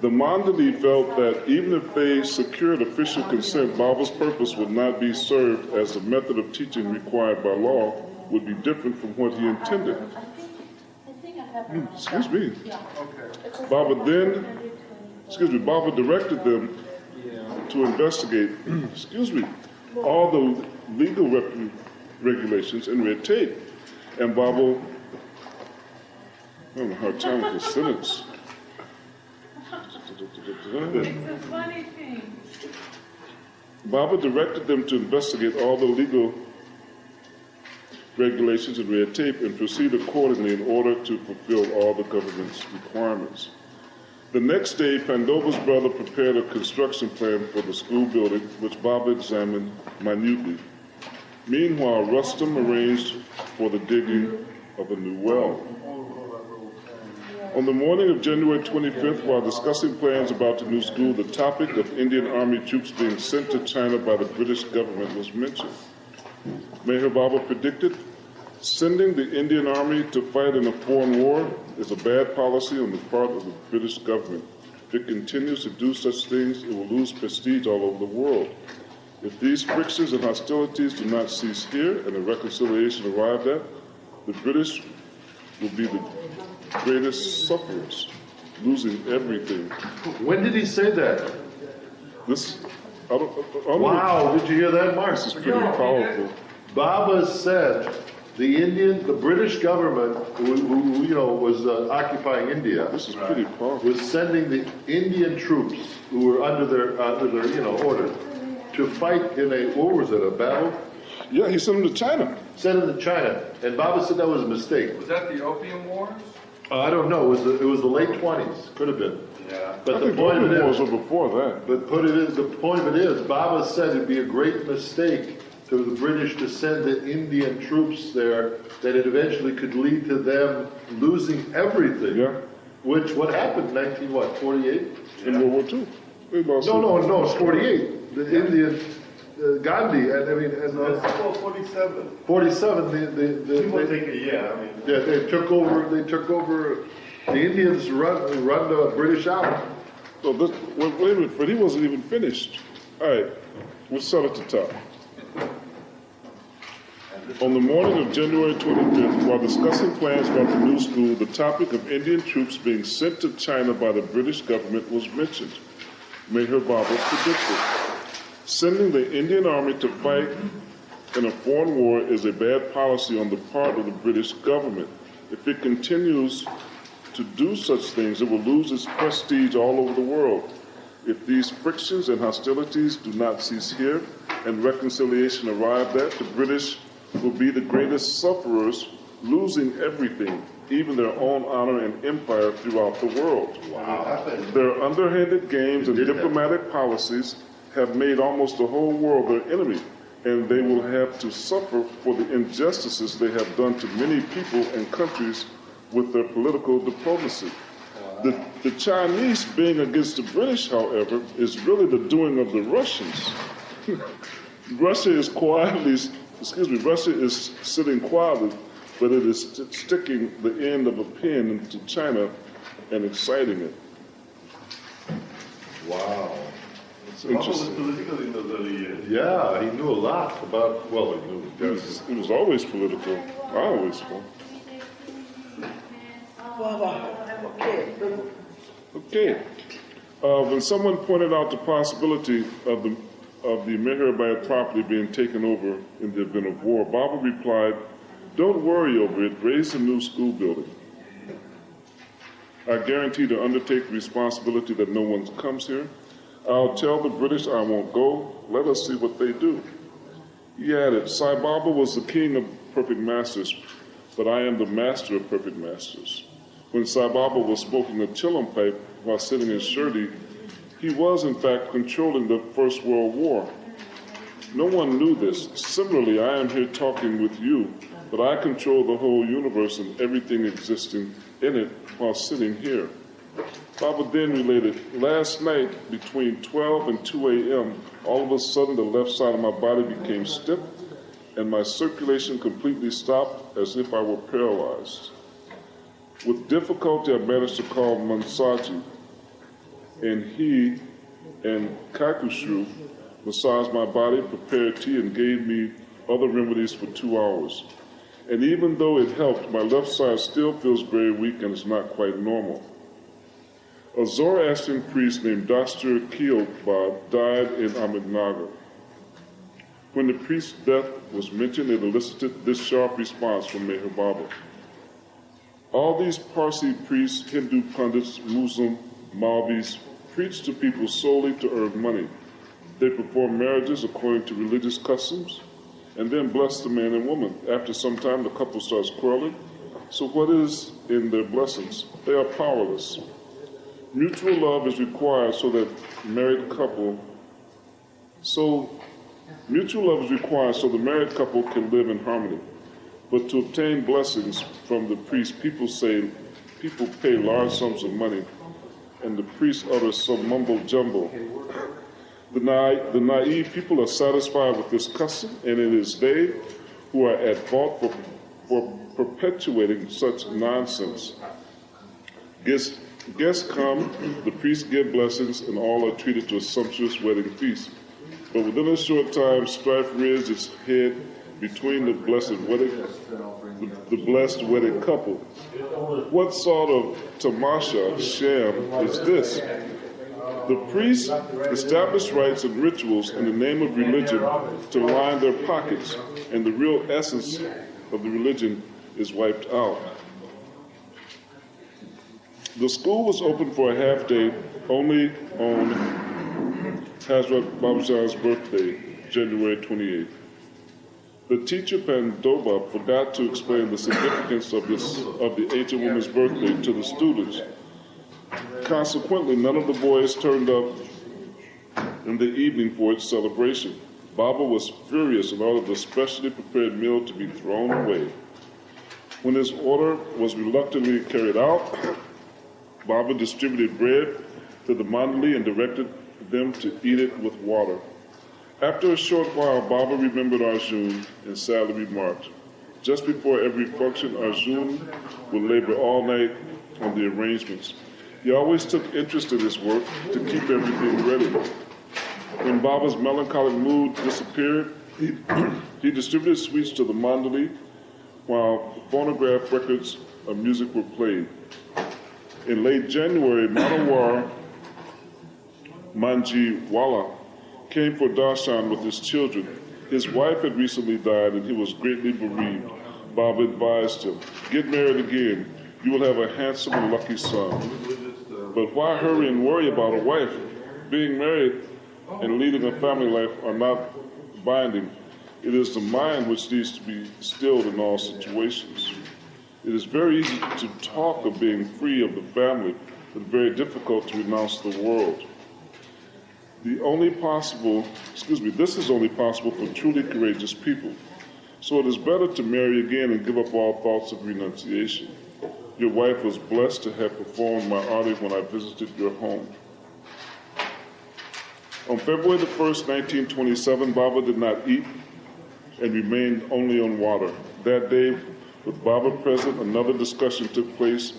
The mandali felt that even if they secured official consent, Baba's purpose would not be served, as the method of teaching required by law would be different from what he intended. Excuse me. Baba directed them to investigate, all the legal regulations and red tape. And Baba, I don't know how to time with this sentence. It's a funny thing. Baba directed them to investigate all the legal regulations and red tape and proceed accordingly in order to fulfill all the government's requirements. The next day, Pandoba's brother prepared a construction plan for the school building, which Baba examined minutely. Meanwhile, Rustam arranged for the digging of a new well. On the morning of January 25th, while discussing plans about the new school, the topic of Indian Army troops being sent to China by the British government was mentioned. Meher Baba predicted, sending the Indian Army to fight in a foreign war is a bad policy on the part of the British government. If it continues to do such things, it will lose prestige all over the world. If these frictions and hostilities do not cease here and a reconciliation arrived at, the British will be the greatest sufferers, losing everything. When did he say that? Wow, did you hear that, Mark? This is pretty powerful. Baba said the British government, who was occupying India, This is pretty powerful. was sending the Indian troops who were under their order to fight in a battle? Yeah, he sent them to China. Sent them to China, and Baba said that was a mistake. Was that the Opium Wars? I don't know. It was the late 20s. Could have been. Yeah. But I the think point of it wars is, were before that. the point of it is, Baba said it'd be a great mistake to the British to send the Indian troops there, that it eventually could lead to them losing everything. Yeah. Which, what happened in 48? In World War II. They lost No, it's 48. The Indian, Gandhi, Well, 47. 47, People think, they took over, the Indians run the British out. So wait a minute, Fred, he wasn't even finished. All right, we'll start at the top. On the morning of January 25th, while discussing plans about the new school, the topic of Indian troops being sent to China by the British government was mentioned. Meher Baba predicted, Sending the Indian Army to fight in a foreign war is a bad policy on the part of the British government. If it continues to do such things, it will lose its prestige all over the world. If these frictions and hostilities do not cease here and reconciliation arrive at, the British will be the greatest sufferers, losing everything, even their own honor and empire throughout the world. Wow. Their underhanded games and diplomatic policies have made almost the whole world their enemy, and they will have to suffer for the injustices they have done to many people and countries with their political diplomacy. The Chinese being against the British, however, is really the doing of the Russians. Russia is sitting quietly, but it is sticking the end of a pen into China and exciting it. Wow. It's Papa was interesting. political in those early years. Yeah, he knew a lot about, well, he knew. It was always political. I always felt. Okay. Okay. When someone pointed out the possibility of the Meherabad property being taken over in the event of war, Baba replied, "Don't worry over it. Raise a new school building. I guarantee to undertake the responsibility that no one comes here. I'll tell the British I won't go. Let us see what they do." He added, "Sai Baba was the king of perfect masters, but I am the master of perfect masters." When Sai Baba was smoking a chillum pipe while sitting in Shirdi, he was in fact controlling the First World War. No one knew this. Similarly, I am here talking with you, but I control the whole universe and everything existing in it while sitting here. Baba then related, last night between 12 and 2 a.m., all of a sudden the left side of my body became stiff and my circulation completely stopped as if I were paralyzed. With difficulty, I managed to call Mansaji, and he and Kakushu massaged my body, prepared tea, and gave me other remedies for 2 hours. And even though it helped, my left side still feels very weak and is not quite normal. A Zoroastrian priest named Dr. Kiyobad died in Ahmednagar. When the priest's death was mentioned, it elicited this sharp response from Meher Baba. All these Parsi priests, Hindu pundits, Muslim, Malvis, preach to people solely to earn money. They perform marriages according to religious customs and then bless the man and woman. After some time, the couple starts quarreling. So what is in their blessings? They are powerless. Mutual love is required so the married couple can live in harmony. But to obtain blessings from the priest, people pay large sums of money, and the priest utters some mumbo jumbo. The naive people are satisfied with this custom, and it is they who are at fault for perpetuating such nonsense. Guests come, the priests give blessings, and all are treated to a sumptuous wedding feast. But within a short time, strife rears its head between the blessed wedded couple. What sort of tamasha, sham, is this? The priests establish rites and rituals in the name of religion to line their pockets, and the real essence of the religion is wiped out. The school was open for a half day only on Hazrat Babajan's birthday, January 28th. The teacher Pandoba forgot to explain the significance of the ancient woman's birthday to the students. Consequently, none of the boys turned up in the evening for its celebration. Baba was furious and ordered the specially prepared meal to be thrown away. When his order was reluctantly carried out, Baba distributed bread to the mandali and directed them to eat it with water. After a short while, Baba remembered Arjun and sadly remarked, just before every function, Arjun would labor all night on the arrangements. He always took interest in his work to keep everything ready. When Baba's melancholic mood disappeared, he distributed sweets to the mandali while phonograph records of music were played. In late January, Manawar Manjiwala came for darshan with his children. His wife had recently died and he was greatly bereaved. Baba advised him, get married again. You will have a handsome and lucky son. But why hurry and worry about a wife? Being married and leading a family life are not binding. It is the mind which needs to be stilled in all situations. It is very easy to talk of being free of the family, but very difficult to renounce the world. This is only possible for truly courageous people. So it is better to marry again and give up all thoughts of renunciation. Your wife was blessed to have performed my arti when I visited your home. On February the 1st, 1927, Baba did not eat and remained only on water. That day, with Baba present, another discussion took place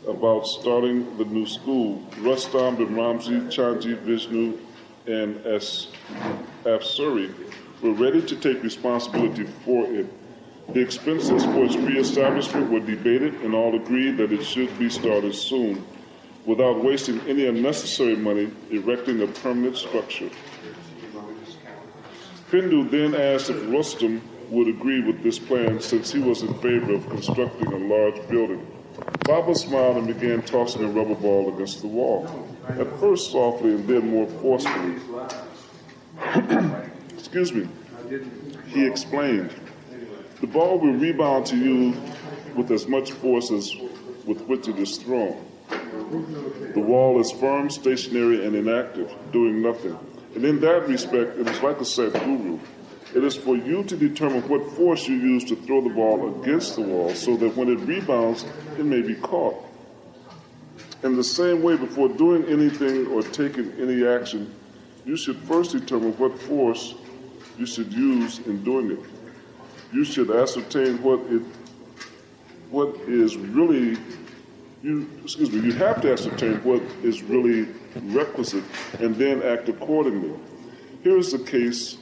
about starting the new school. Rustam bin Ramji, Chanji, Vishnu, and Afsuri were ready to take responsibility for it. The expenses for its reestablishment were debated, and all agreed that it should be started soon, without wasting any unnecessary money erecting a permanent structure. Pindu then asked if Rustam would agree with this plan, since he was in favor of constructing a large building. Baba smiled and began tossing a rubber ball against the wall, at first softly and then more forcefully. Excuse me. He explained, the ball will rebound to you with as much force as with which it is thrown. The wall is firm, stationary, and inactive, doing nothing. And in that respect, it is like a Sadguru. It is for you to determine what force you use to throw the ball against the wall so that when it rebounds, it may be caught. In the same way, before doing anything or taking any action, you should first determine what force you should use in doing it. You should ascertain you have to ascertain what is really requisite and then act accordingly. Here is the case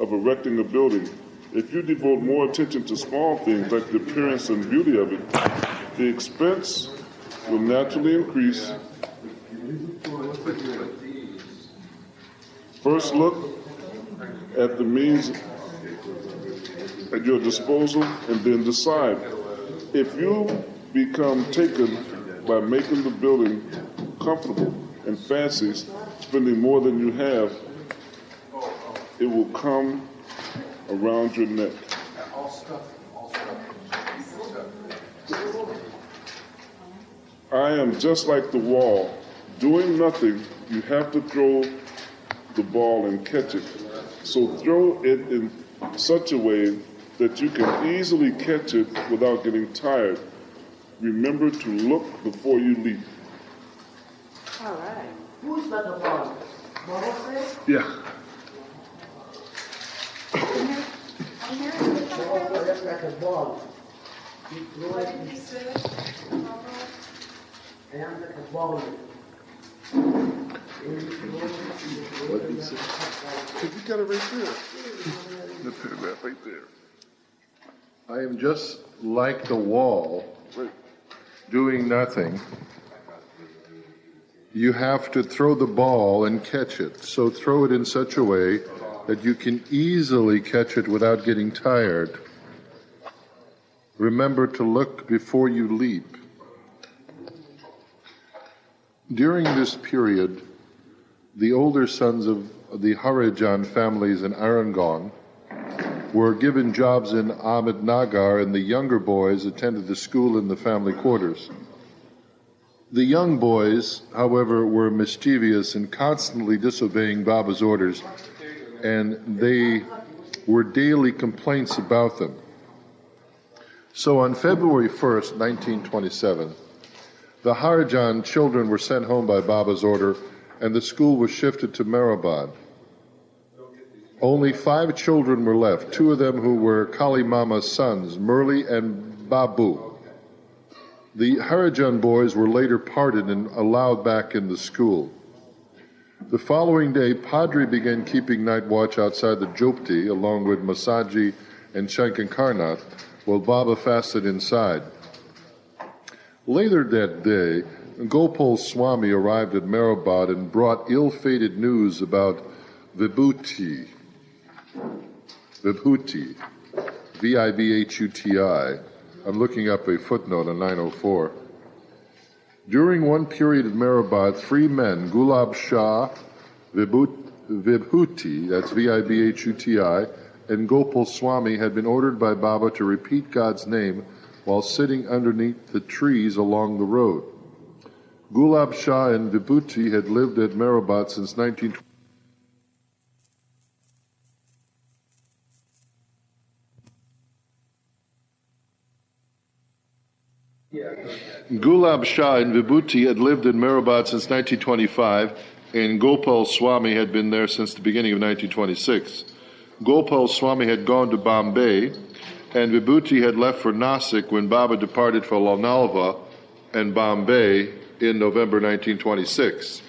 of erecting a building. If you devote more attention to small things like the appearance and beauty of it, the expense will naturally increase. First look at the means at your disposal and then decide. If you become taken by making the building comfortable and fancy, spending more than you have, it will come around your neck. I am just like the wall. Doing nothing, you have to throw the ball and catch it. So throw it in such a way that you can easily catch it without getting tired. Remember to look before you leap. All right. Who's got the ball? Baba says? Yeah. Baba just like a ball. You throw What it, did he say? I am like a ball. What did he say? You got it right there. That right there. I am just like the wall, doing nothing. You have to throw the ball and catch it. So throw it in such a way that you can easily catch it without getting tired. Remember to look before you leap. During this period, the older sons of the Harijan families in Arangaon were given jobs in Ahmednagar, and the younger boys attended the school in the family quarters. The young boys, however, were mischievous and constantly disobeying Baba's orders, and they were daily complaints about them. So on February 1st, 1927, the Harijan children were sent home by Baba's order, and the school was shifted to Meherabad. Only 5 children were left, 2 of them who were Kalemama's sons, Murli and Babu. The Harijan boys were later pardoned and allowed back in the school. The following day, Padre began keeping night watch outside the Jhopdi, along with Masaji and Shankarnath, while Baba fasted inside. Later that day, Gopal Swami arrived at Meherabad and brought ill-fated news about Vibhuti, Vibhuti. I'm looking up a footnote on 904. During one period at Meherabad, 3 men, Gulab Shah, Vibhuti, that's Vibhuti, and Gopal Swami had been ordered by Baba to repeat God's name while sitting underneath the trees along the road. Gulab Shah and Vibhuti had lived at Meherabad since 1920. Gulab Shah and Vibhuti had lived in Meherabad since 1925, and Gopal Swami had been there since the beginning of 1926. Gopal Swami had gone to Bombay, and Vibhuti had left for Nasik when Baba departed for Lonavala and Bombay in November 1926.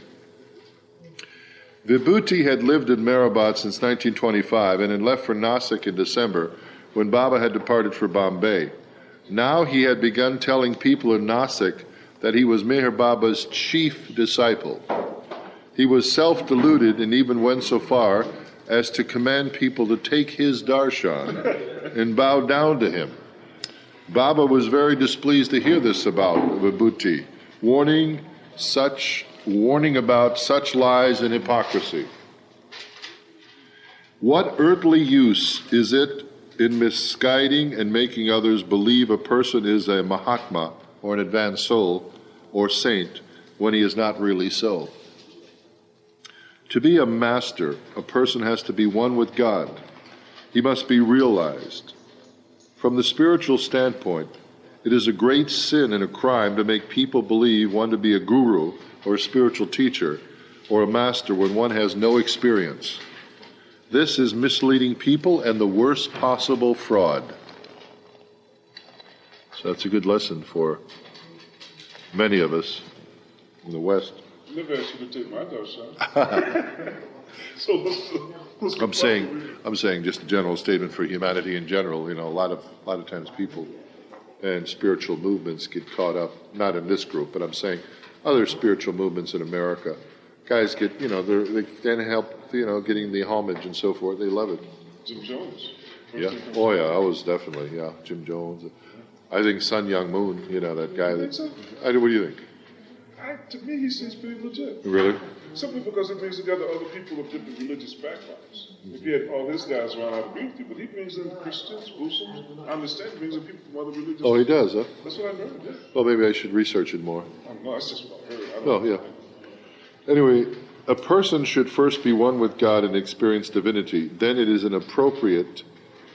Vibhuti had lived in Meherabad since 1925 and had left for Nasik in December when Baba had departed for Bombay. Now he had begun telling people in Nasik that he was Meher Baba's chief disciple. He was self-deluded and even went so far as to command people to take his darshan and bow down to him. Baba was very displeased to hear this about Vibhuti, warning about such lies and hypocrisy. What earthly use is it in misguiding and making others believe a person is a Mahatma or an advanced soul or saint when he is not really so? To be a master, a person has to be one with God. He must be realized. From the spiritual standpoint, it is a great sin and a crime to make people believe one to be a guru or a spiritual teacher or a master when one has no experience. This is misleading people and the worst possible fraud. So that's a good lesson for many of us in the West. Never asked you to take my darshan. I'm saying just a general statement for humanity in general. You know, a lot of times people and spiritual movements get caught up, not in this group, but I'm saying other spiritual movements in America. Guys get, they can't help, getting the homage and so forth. They love it. Jim Jones. Yeah. Oh, yeah, I was definitely, Jim Jones. I think Sun Young Moon, that guy. What do you think? To me, he seems pretty legit. Really? Simply because he brings together other people of different religious backgrounds. If he had all his guys around, I'd agree with you, but he brings in Christians, Muslims, I understand, he brings in people from other religions. Oh, he does, huh? That's what I heard, yeah. Well, maybe I should research it more. No, that's just what I heard. Oh, yeah. Anyway, a person should first be one with God and experience divinity. Then it is appropriate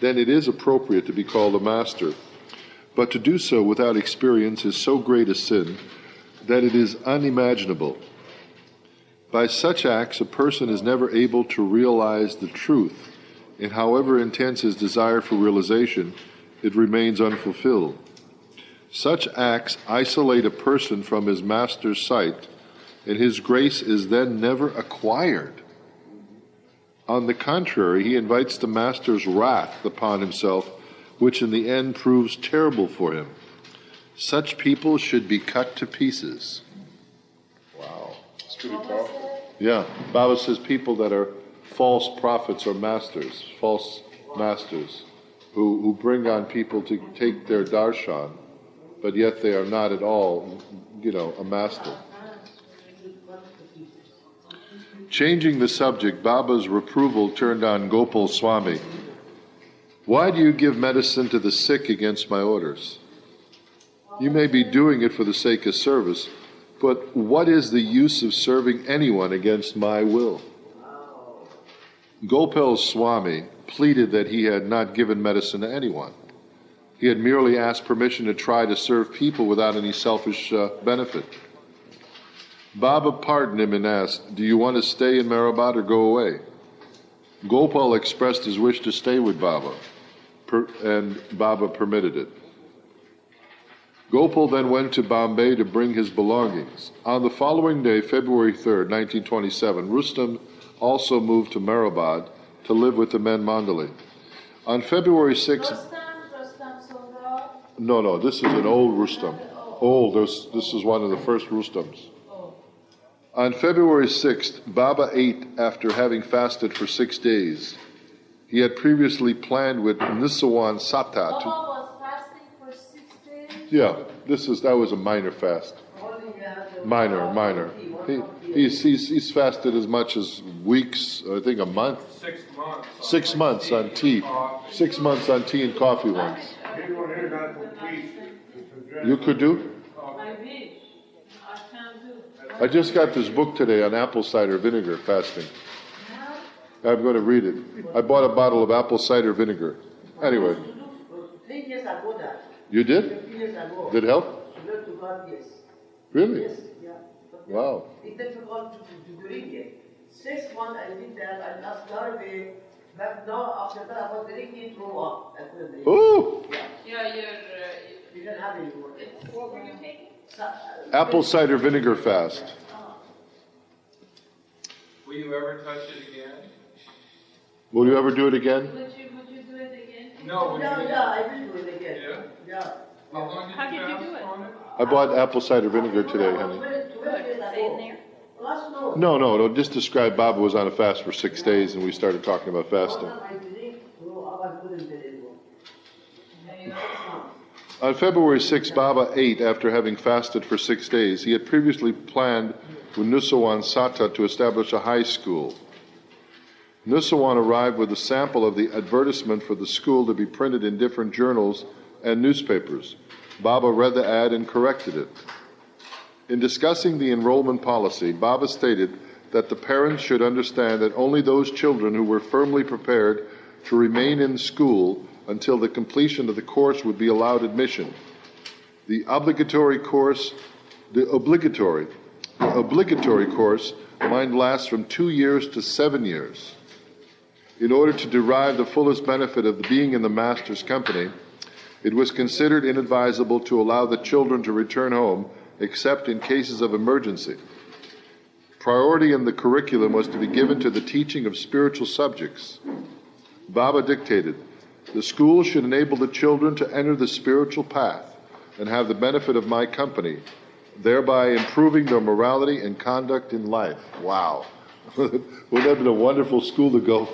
to be called a master. But to do so without experience is so great a sin that it is unimaginable. By such acts, a person is never able to realize the truth, and however intense his desire for realization, it remains unfulfilled. Such acts isolate a person from his master's sight, and his grace is then never acquired. On the contrary, he invites the master's wrath upon himself, which in the end proves terrible for him. Such people should be cut to pieces. Wow. It's pretty powerful. Yeah. Baba says people that are false prophets or masters, false masters, who bring on people to take their darshan, but yet they are not at all, a master. Changing the subject, Baba's reproval turned on Gopal Swami. Why do you give medicine to the sick against my orders? You may be doing it for the sake of service, but what is the use of serving anyone against my will? Gopal Swami pleaded that he had not given medicine to anyone. He had merely asked permission to try to serve people without any selfish benefit. Baba pardoned him and asked, do you want to stay in Meherabad or go away? Gopal expressed his wish to stay with Baba, and Baba permitted it. Gopal then went to Bombay to bring his belongings. On the following day, February 3rd, 1927, Rustam also moved to Meherabad to live with the men mandali. On February 6th... No, this is an old Rustam. Old, this is one of the first Rustams. On February 6th, Baba ate after having fasted for 6 days. He had previously planned with Nisawan Sata Baba to... was fasting for 6 days. Yeah, that was a minor fast. Minor. He's fasted as much as weeks, I think a month. 6 months. 6 months on tea. 6 months on tea and coffee once. You could do? I wish. I can't do. I just got this book today on apple cider vinegar fasting. I'm going to read it. I bought a bottle of apple cider vinegar. Anyway. 3 years ago that. You did? 3 years ago. Did it help? Swear to God, yes. Really? Yes, yeah. Wow. It's difficult to drink it. 6 months I did that, I just got away. But now after that I was drinking through up. I couldn't drink. Ooh! Yeah, You didn't have any more. what were you taking? Apple cider vinegar fast. Will you ever touch it again? Will you ever do it again? Would you do it again? No, would you? Yeah, I will do it again. Yeah? Yeah. How long How did you fast do it? on it? I bought apple cider vinegar today, honey. 12 years ago. Last no. No. Just describe Baba was on a fast for 6 days and we started talking about fasting. I drink through up, I couldn't get it more. 6 months. On February 6, Baba ate after having fasted for 6 days. He had previously planned with Nusawan Sata to establish a high school. Nusawan arrived with a sample of the advertisement for the school to be printed in different journals and newspapers. Baba read the ad and corrected it. In discussing the enrollment policy, Baba stated that the parents should understand that only those children who were firmly prepared to remain in school until the completion of the course would be allowed admission. The obligatory course might last from 2 years to 7 years. In order to derive the fullest benefit of being in the master's company, it was considered inadvisable to allow the children to return home except in cases of emergency. Priority in the curriculum was to be given to the teaching of spiritual subjects. Baba dictated, the school should enable the children to enter the spiritual path and have the benefit of my company, thereby improving their morality and conduct in life. Wow. Wouldn't that have been a wonderful school to go?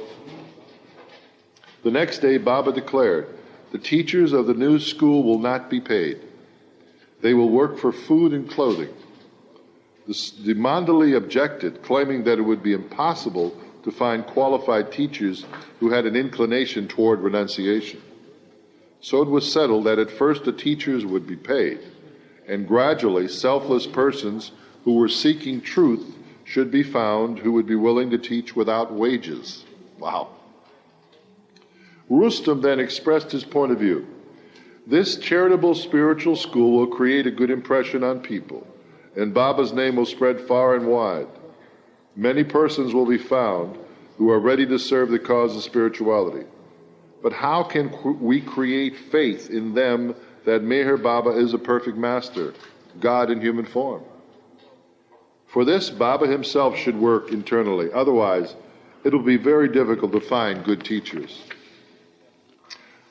The next day, Baba declared, the teachers of the new school will not be paid. They will work for food and clothing. The mandali objected, claiming that it would be impossible to find qualified teachers who had an inclination toward renunciation. So it was settled that at first the teachers would be paid, and gradually selfless persons who were seeking truth should be found who would be willing to teach without wages. Wow. Rustam then expressed his point of view. This charitable spiritual school will create a good impression on people, and Baba's name will spread far and wide. Many persons will be found who are ready to serve the cause of spirituality. But how can we create faith in them that Meher Baba is a perfect master, God in human form? For this, Baba himself should work internally. Otherwise, it will be very difficult to find good teachers.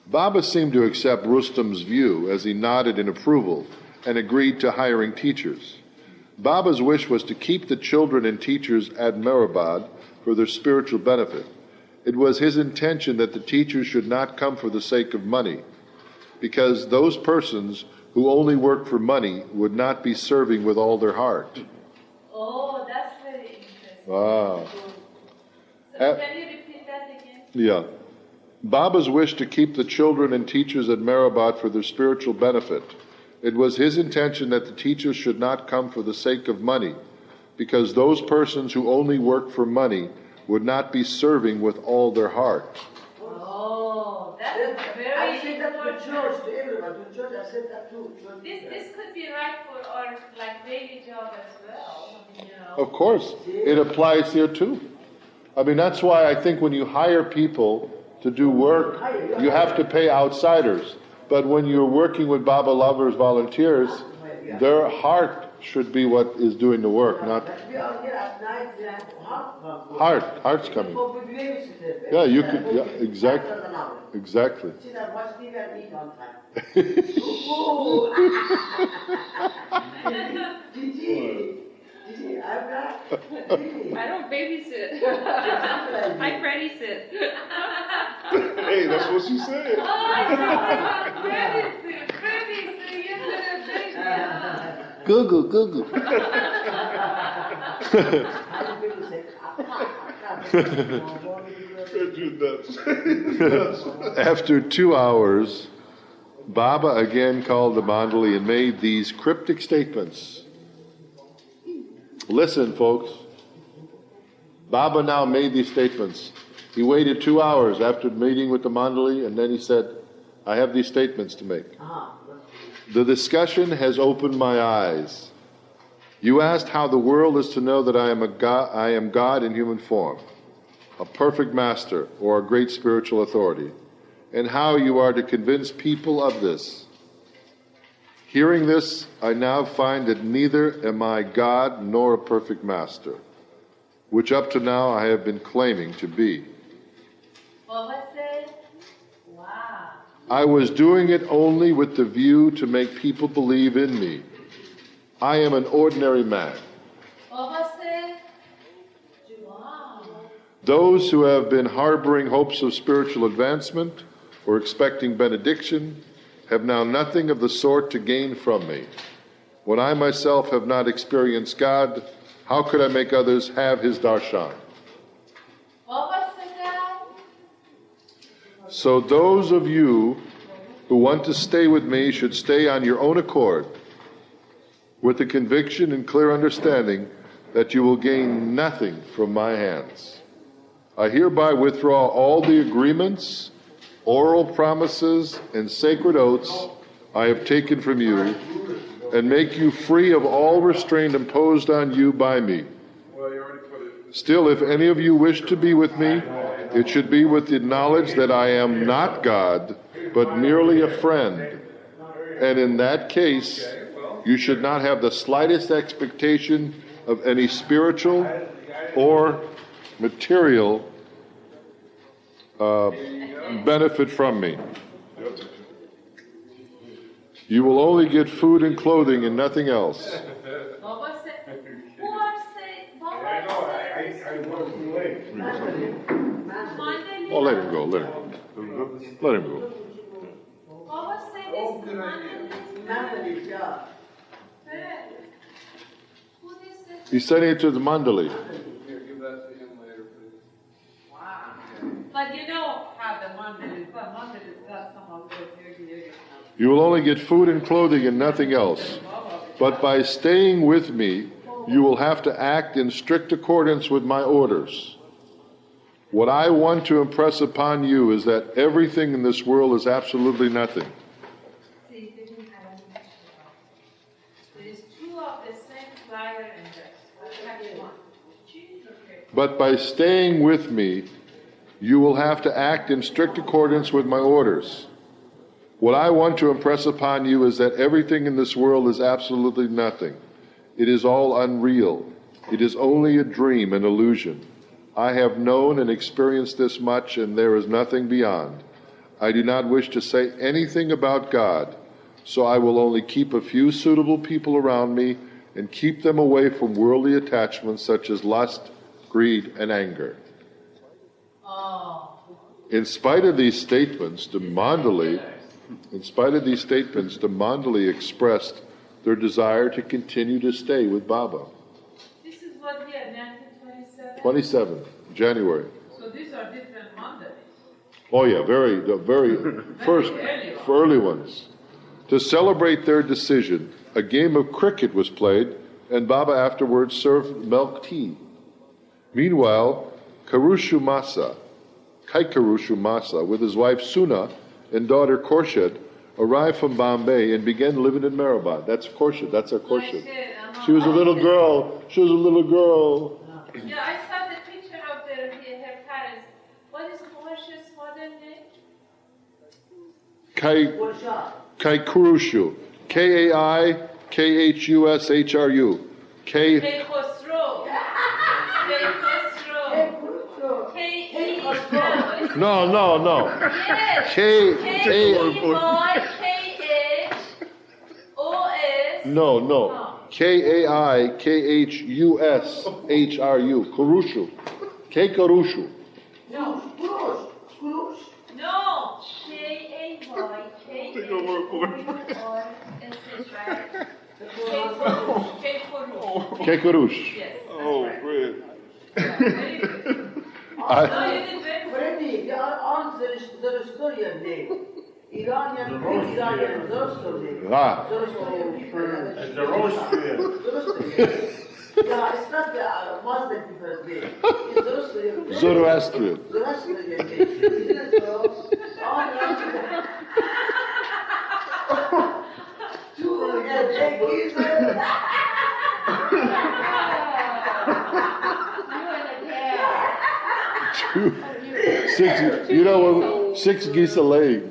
Baba seemed to accept Rustam's view as he nodded in approval and agreed to hiring teachers. Baba's wish was to keep the children and teachers at Meherabad for their spiritual benefit. It was his intention that the teachers should not come for the sake of money, because those persons who only work for money would not be serving with all their heart. Oh, that's very interesting. Wow. So can you repeat that again? Yeah. Baba's wish to keep the children and teachers at Meherabad for their spiritual benefit. It was his intention that the teachers should not come for the sake of money, because those persons who only work for money would not be serving with all their heart. Oh, that's very I said that to important. church, to everyone, to church, I said that too. This could be right for our daily job as well. Of course, it applies here too. I mean, that's why I think when you hire people to do work, you have to pay outsiders. But when you're working with Baba lovers, volunteers, their heart should be what is doing the work, not We are here at night, we have heart's coming. Yeah, you could, yeah, exactly. See that watch TV and eat on time. Gigi, I don't babysit. I granny sit. Hey, that's what she said. Oh, I know. Granny sit. You little baby. Google. After 2 hours, Baba again called the mandali and made these cryptic statements. Listen, folks. Baba now made these statements. He waited 2 hours after meeting with the mandali, and then he said, I have these statements to make. The discussion has opened my eyes. You asked how the world is to know that I am God in human form, a perfect master or a great spiritual authority, and how you are to convince people of this. Hearing this, I now find that neither am I God nor a perfect master, which up to now I have been claiming to be. Baba said, wow. I was doing it only with the view to make people believe in me. I am an ordinary man. Baba said, wow. Those who have been harboring hopes of spiritual advancement or expecting benediction have now nothing of the sort to gain from me. When I myself have not experienced God, how could I make others have His darshan? Baba said that. So those of you who want to stay with me should stay on your own accord, with the conviction and clear understanding that you will gain nothing from my hands. I hereby withdraw all the agreements, oral promises, and sacred oaths I have taken from you, and make you free of all restraint imposed on you by me. Still, if any of you wish to be with me, it should be with the knowledge that I am not God, but merely a friend. And in that case, you should not have the slightest expectation of any spiritual or material benefit from me. You will only get food and clothing and nothing else. Baba said, who are saying, Baba said, Oh, let him go. Let him go. Baba said this mandali. Who is it? He's sending it to the mandali. Here, give that to him later, please. Wow. But you know how the mandali's got some of those here. You will only get food and clothing and nothing else. But by staying with me, you will have to act in strict accordance with my orders. What I want to impress upon you is that everything in this world is absolutely nothing. There is two of the same flyer and dress. But by staying with me, you will have to act in strict accordance with my orders. What I want to impress upon you is that everything in this world is absolutely nothing. It is all unreal. It is only a dream, an illusion. I have known and experienced this much, and there is nothing beyond. I do not wish to say anything about God, so I will only keep a few suitable people around me and keep them away from worldly attachments such as lust, greed, and anger. In spite of these statements, the mandali expressed their desire to continue to stay with Baba. This is what year, 1927? 27, January. So these are different mandalis. Oh yeah, the very first, early ones. To celebrate their decision, a game of cricket was played, and Baba afterwards served milk tea. Meanwhile, Kaikarushu Masa, with his wife Suna and daughter Khorshid, arrived from Bombay and began living in Meherabad. That's Khorshid. That's our Khorshid. She was a little girl. Yeah, I saw the picture of her parents. What is Khorshid's mother's name? Kaikarushu. K-A-I-K-H-U-S-H-R-U. Khosrow. K-E-L. No. Yes. K-A. K-E-Y-K-H-O-S. No. K-A-I-K-H-U-S-H-R-U. Kurushu. K-Kurushu. No. No. K-A-Y-K-A-R-S-H, right? K-Kurush. Yes. Oh, great. No, you did very Freddy, they are all Zoroastrian name. Iranian, Iranian, Zoroastrian. Ah. Zoroastrian. Yeah, it's not the Muslim people's name. It's Zoroastrian. Zoroastrian. Zoroastrian name. Isn't it so? All Six, you know, 6 geese a leg.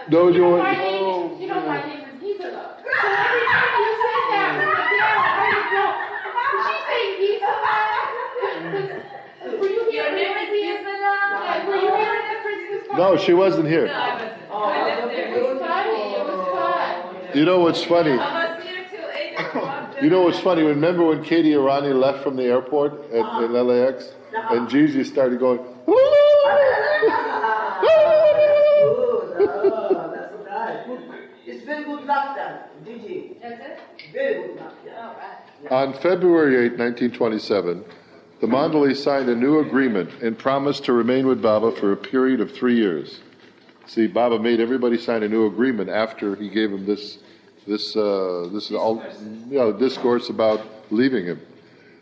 No, you want. My name is Gisela. So every time you say that, she's saying Gisela. Were you here? Your name is Gisela? Were you here at the Christmas party? No, she wasn't here. No, I wasn't. I left there. It was funny. It was fun. You know what's funny? I was here till 8 o'clock. You know what's funny? Remember when Katie Irani left from the airport in LAX? And Gigi started going, That's right. It's very good luck then, Gigi. That's it? Very good luck, yeah. Oh, right. On February 8, 1927, the Mandali signed a new agreement and promised to remain with Baba for a period of 3 years. See, Baba made everybody sign a new agreement after he gave him this discourse about leaving him.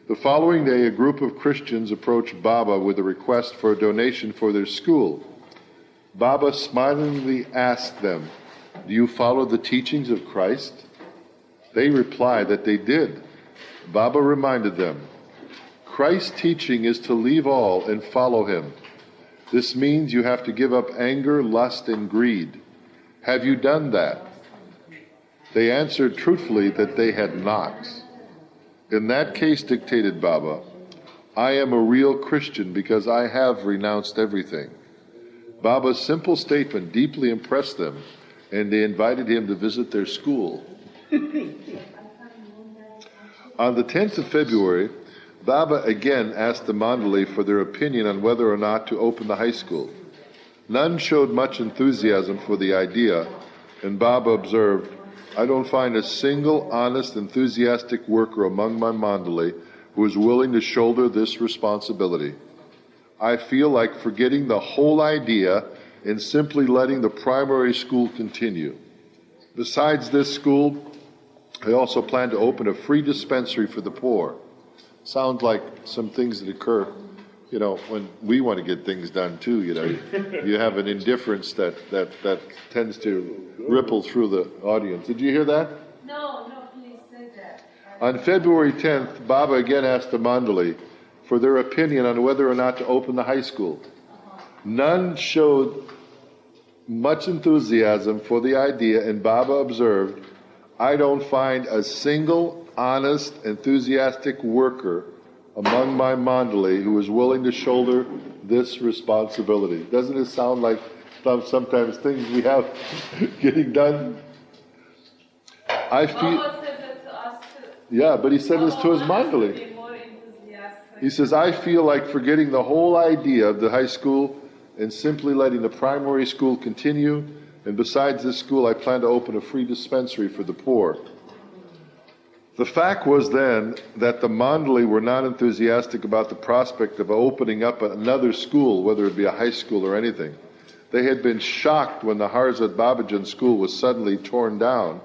The following day, a group of Christians approached Baba with a request for a donation for their school. Baba smilingly asked them, "Do you follow the teachings of Christ?" They replied that they did. Baba reminded them, "Christ's teaching is to leave all and follow him. This means you have to give up anger, lust, and greed. Have you done that?" They answered truthfully that they had not. "In that case," dictated Baba, "I am a real Christian because I have renounced everything." Baba's simple statement deeply impressed them, and they invited him to visit their school. On the 10th of February, Baba again asked the Mandali for their opinion on whether or not to open the high school. None showed much enthusiasm for the idea, and Baba observed, "I don't find a single honest, enthusiastic worker among my Mandali who is willing to shoulder this responsibility. I feel like forgetting the whole idea and simply letting the primary school continue. Besides this school, I also plan to open a free dispensary for the poor." Sounds like some things that occur, when we want to get things done too, You have an indifference that tends to ripple through the audience. Did you hear that? No, please say that. On February 10th, Baba again asked the Mandali for their opinion on whether or not to open the high school. None showed much enthusiasm for the idea, and Baba observed, "I don't find a single honest, enthusiastic worker among my Mandali who is willing to shoulder this responsibility." Doesn't it sound like sometimes things we have getting done? I feel. Baba says it to us too. Yeah, but he said this to his Mandali. Be more enthusiastic. He says, "I feel like forgetting the whole idea of the high school and simply letting the primary school continue. And besides this school, I plan to open a free dispensary for the poor." The fact was then that the Mandali were not enthusiastic about the prospect of opening up another school, whether it be a high school or anything. They had been shocked when the Hazrat Babajan School was suddenly torn down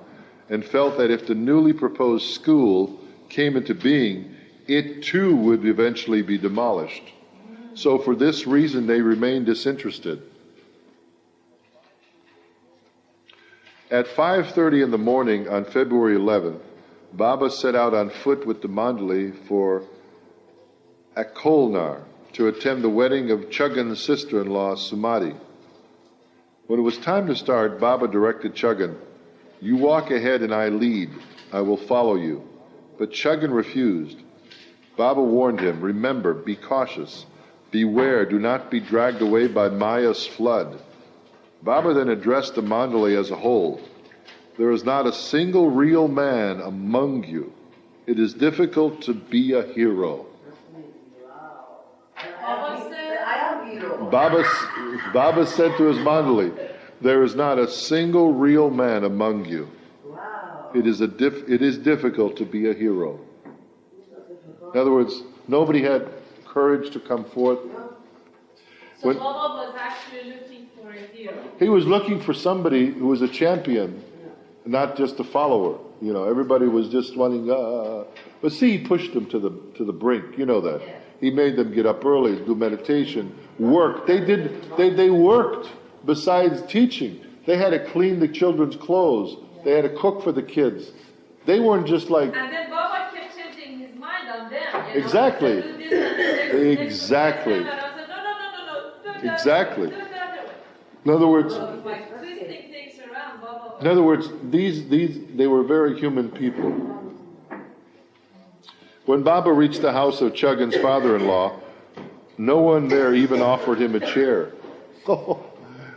and felt that if the newly proposed school came into being, it too would eventually be demolished. So for this reason, they remained disinterested. At 5:30 in the morning on February 11th, Baba set out on foot with the Mandali for Akolnar to attend the wedding of Chuggan's sister-in-law, Sumati. When it was time to start, Baba directed Chuggan, "You walk ahead and I lead. I will follow you." But Chuggan refused. Baba warned him, "Remember, be cautious. Beware, do not be dragged away by Maya's flood." Baba then addressed the Mandali as a whole. There is not a single real man among you. It is difficult to be a hero. Baba said to his mandali, there is not a single real man among you. It is difficult to be a hero. In other words, nobody had courage to come forth. So Baba was actually looking for a hero. He was looking for somebody who was a champion, not just a follower. You know, everybody was just wanting. But see, he pushed them to the brink. You know that. He made them get up early, do meditation, work. They worked besides teaching. They had to clean the children's clothes. They had to cook for the kids. They weren't just like. And then Baba kept changing his mind on them. You know? Exactly. So do this and this, Exactly. And I said, no. Do that, Exactly. Do it the other way. In other words. So it's like twisting things around. Baba. In other words, they were very human people. When Baba reached the house of Chuggan's father-in-law, no one there even offered him a chair.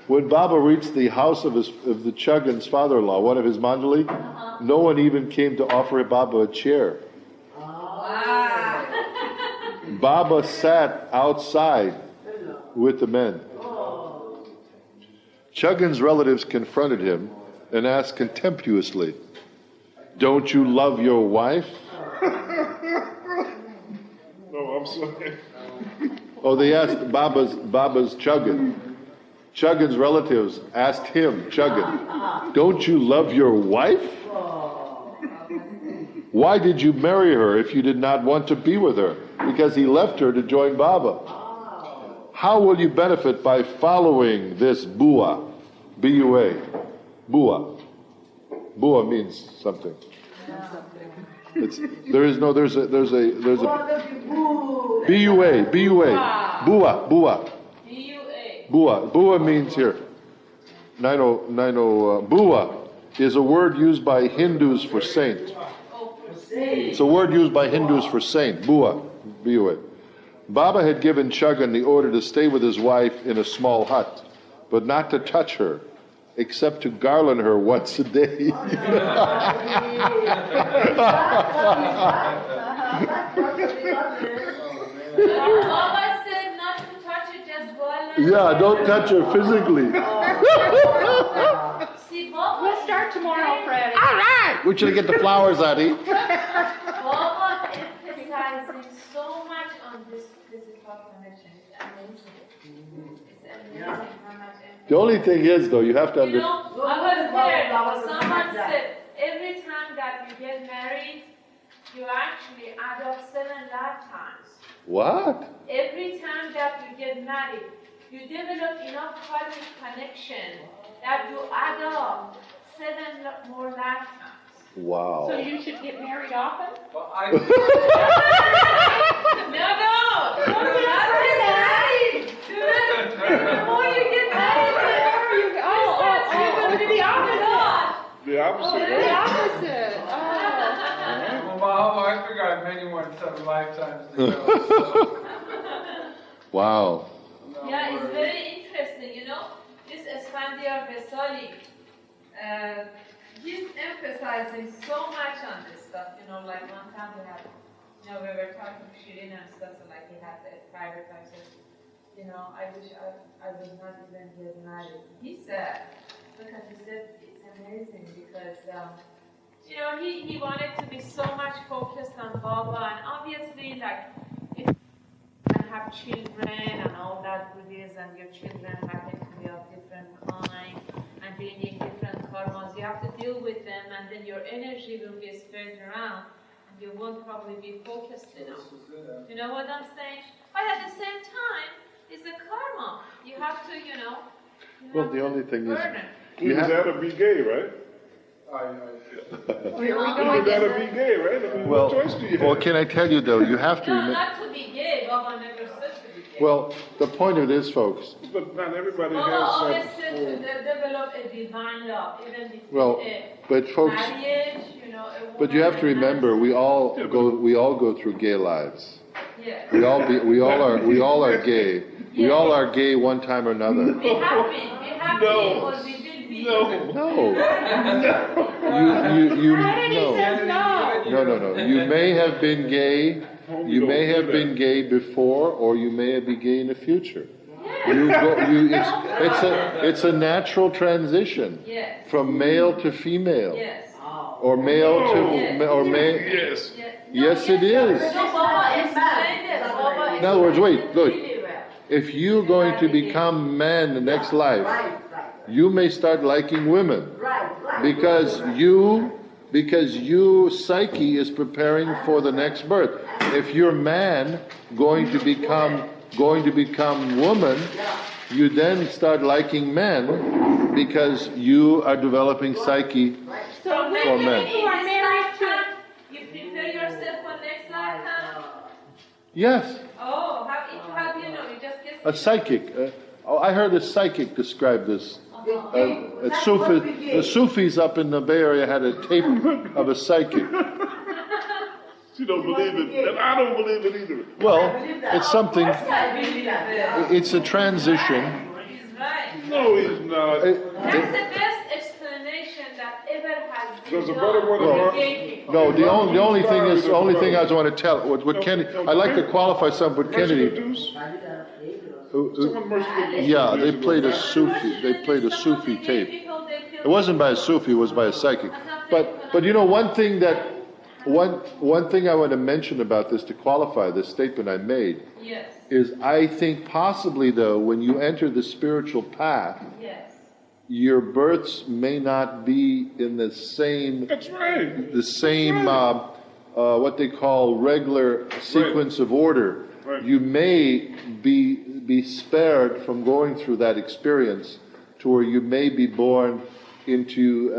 When Baba reached the house of the Chuggan's father-in-law, one of his mandali, no one even came to offer Baba a chair. Wow. Baba sat outside with the men. Chuggan's relatives confronted him and asked contemptuously, "Don't you love your wife?" No, I'm sorry. Oh, they asked Baba's Chuggan. Chuggan's relatives asked him, Chuggan, "Don't you love your wife? Why did you marry her if you did not want to be with her?" Because he left her to join Baba. "How will you benefit by following this Bua? B-U-A. Bua. Bua means something. There's a B-U-A. Bua. Bua means here. Bua is a word used by Hindus for saint. It's a word used by Hindus for saint. Bua. B-U-A. Baba had given Chuggan the order to stay with his wife in a small hut, but not to touch her, except to garland her once a day. Baba said not to touch it, just garland. Yeah, don't touch her physically. See, Baba, We'll start tomorrow, Fred. All right. We're trying to get the flowers out here. Baba emphasizing so much on this physical connection. It's amazing. It's amazing how much emphasis. The only thing is, though, you have to You understand. know, I was there. Someone said every time that you get married, you actually add up 7 lifetimes. What? Every time that you get married, you develop enough karmic connection that you add up 7 more lifetimes. Wow. So you should get married often? No, not married. The more you get married, the more you go. Oh, the opposite. The opposite, The right? opposite. Oh. Well, Mama, I figure I have many more than 7 lifetimes to go. Wow. Yeah, it's very interesting, you know. This Esfandiar Vesali, he's emphasizing so much on this stuff, you know, like one time we were talking to Shirin and stuff, so like he had a private time, said, you know, I wish I would not even get married. He said, because he said it's amazing because, you know, he wanted to be so much focused on Baba, and obviously, like, if you have children and all that goodies, and your children happen to be of different kind and bringing different karmas, you have to deal with them, and then your energy will be spread around, and you won't probably be focused enough. You know what I'm saying? But at the same time, it's a karma. You have to, you know. Well, the only thing is, You gotta be gay, right? You gotta be gay, right? I mean, well, what choice do you have? well, can I tell you though, you have to No, remember. not to be gay. Baba never said to be gay. Well, the point of this, folks. But not everybody Baba has always that. said to develop a divine love, even between Well, but folks, marriage, you know. but you have to remember, we all go through gay lives. Yeah. We all are gay. We all are gay one time or another. We have been, or we will be. No. No. You may have been gay. You may have been gay before, or you may be gay in the future. It's a natural transition from male to female, or male to or male. Yes, it is. In other words, wait, look. If you're going to become man the next life, you may start liking women because your psyche is preparing for the next birth. If you're man going to become woman, you then start liking men because you are developing psyche So when for you men. are married to, you prepare yourself for next lifetime? Yes, Oh, how do you know? You just get a psychic. I heard a psychic describe this. The Sufis up in the Bay Area had a tape of a psychic. She don't believe it, and I don't believe it either. Well, it's something. It's a transition. He's right. No, he's not. That's the best explanation that ever has been There's a done better one for about- gay people. No, the only thing is the only thing I just want to tell what Kennedy. I like to qualify something with Kennedy. Yeah, they played a Sufi. They played a Sufi tape. It wasn't by a Sufi. It was by a psychic. But you know one thing I want to mention about this to qualify this statement I made is I think possibly though when you enter the spiritual path, your births may not be in the same. That's right. The same what they call regular sequence of order. Right. You may be spared from going through that experience to where you may be born into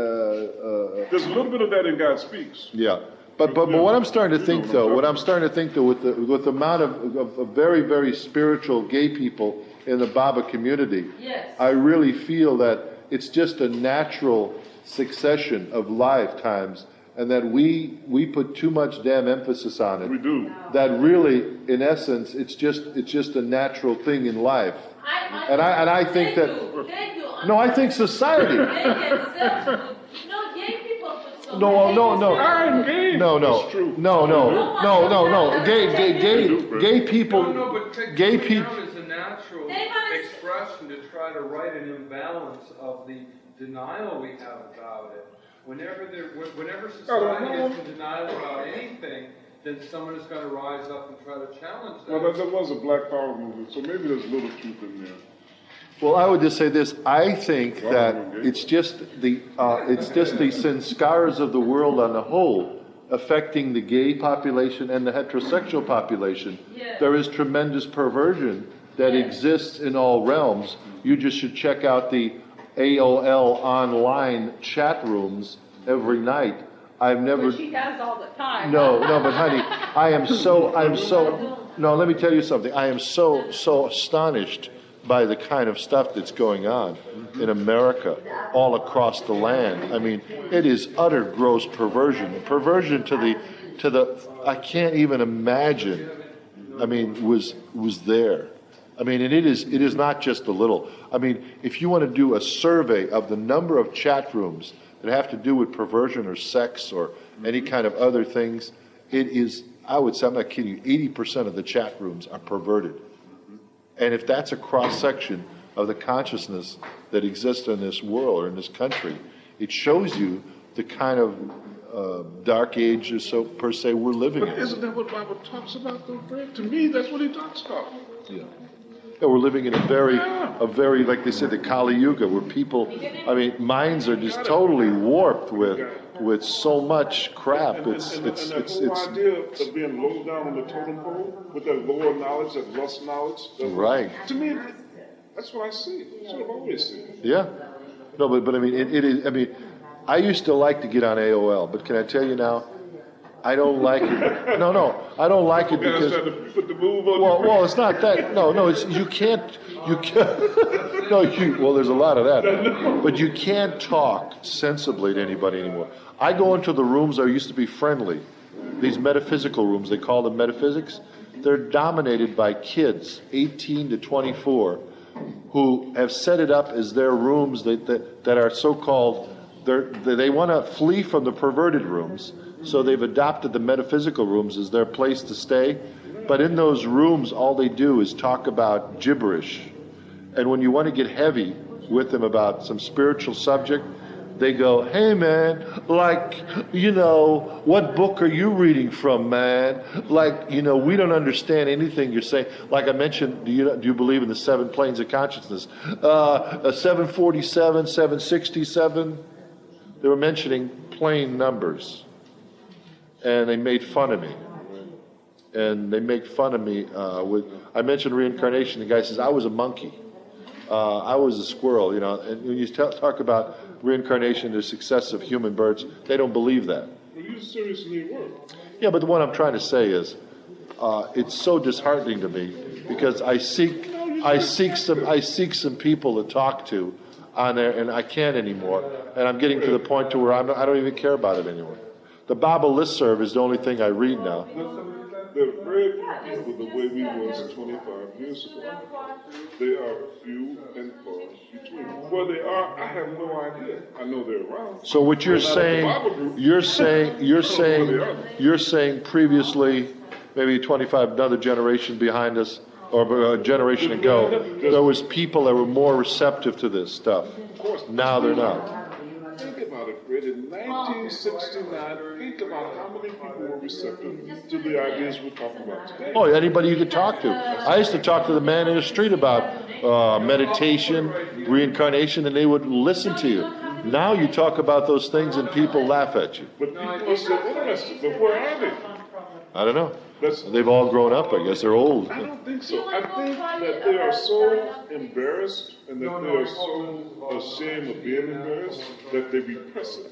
There's a little bit of that in God Speaks. yeah. But what I'm starting to think though, with the amount of very, very spiritual gay people in the Baba community, I really feel that it's just a natural succession of lifetimes, and that we put too much damn emphasis on it. We do. That really, in essence, it's just a natural thing in life. And I think that no, I think society. Gay people. No, but Gay taking people. down is a natural expression to try to right an imbalance of the denial we have about it. Whenever society gets in denial about anything, then someone is going to rise up and try to challenge that. Well, there was a Black Power movement, so maybe there's a little truth in there. Well, I would just say this. I think that it's just the sanskaras of the world on the whole affecting the gay population and the heterosexual population. There is tremendous perversion that exists in all realms. You just should check out the AOL online chat rooms every night. I've never. Which he does all the time. No, but honey, no, let me tell you something. I am so astonished by the kind of stuff that's going on in America, all across the land. I mean, it is utter gross perversion. Perversion to the I can't even imagine. I mean, was there. I mean, and it is not just a little. I mean, if you want to do a survey of the number of chat rooms that have to do with perversion or sex or any kind of other things, it is, I would say, I'm not kidding you, 80% of the chat rooms are perverted. And if that's a cross-section of the consciousness that exists in this world or in this country, it shows you the kind of dark age or so per se we're living in. But isn't that what Bible talks about, though, Fred? To me, that's what he talks about. Yeah. Yeah, we're living in a very, like they said, the Kali Yuga, where people, I mean, minds are just totally warped with so much crap. And that whole idea of being low down on the totem pole with that lower knowledge, that lust knowledge. Right. To me, that's what I see. That's what I've always seen. Yeah. No, but I mean, it is. I mean, I used to like to get on AOL, but can I tell you now, I don't like it. No, I don't like it because. Put the move on Well, it's not that. No, it's you can't. Well, there's a lot of that, but you can't talk sensibly to anybody anymore. I go into the rooms that used to be friendly. These metaphysical rooms, they call them metaphysics. They're dominated by kids, 18 to 24, who have set it up as their rooms that are so-called, they want to flee from the perverted rooms, so they've adopted the metaphysical rooms as their place to stay. But in those rooms, all they do is talk about gibberish. And when you want to get heavy with them about some spiritual subject, they go, hey man, like, what book are you reading from, man? Like, we don't understand anything you're saying. Like I mentioned, do you believe in the 7 planes of consciousness? 747, 767. They were mentioning plane numbers. And they made fun of me. And they make fun of me I mentioned reincarnation. The guy says, I was a monkey. I was a squirrel, And when you talk about reincarnation, the success of human births, they don't believe that. Well, you seriously were. Yeah, but what I'm trying to say is, it's so disheartening to me because I seek some people to talk to on there, and I can't anymore. And I'm getting to the point to where I don't even care about it anymore. The Baba listserv is the only thing I read now. They're very few people the way we was 25 years ago. They are few and far between. Where they are, I have no idea. I know they're around. So what you're saying, you're saying previously, maybe 25, another generation behind us, or a generation ago, there was people that were more receptive to this stuff. Of course. Now they're not. Think about it, Fred. In 1969, think about how many people were receptive to the ideas we're talking about today. Oh, anybody you could talk to. I used to talk to the man in the street about meditation, reincarnation, and they would listen to you. Now you talk about those things and people laugh at you. But people are still interested. But where are they? I don't know. They've all grown up, I guess. They're old. I don't think so. I think that they are so embarrassed and that they are so ashamed of being embarrassed that they repress it.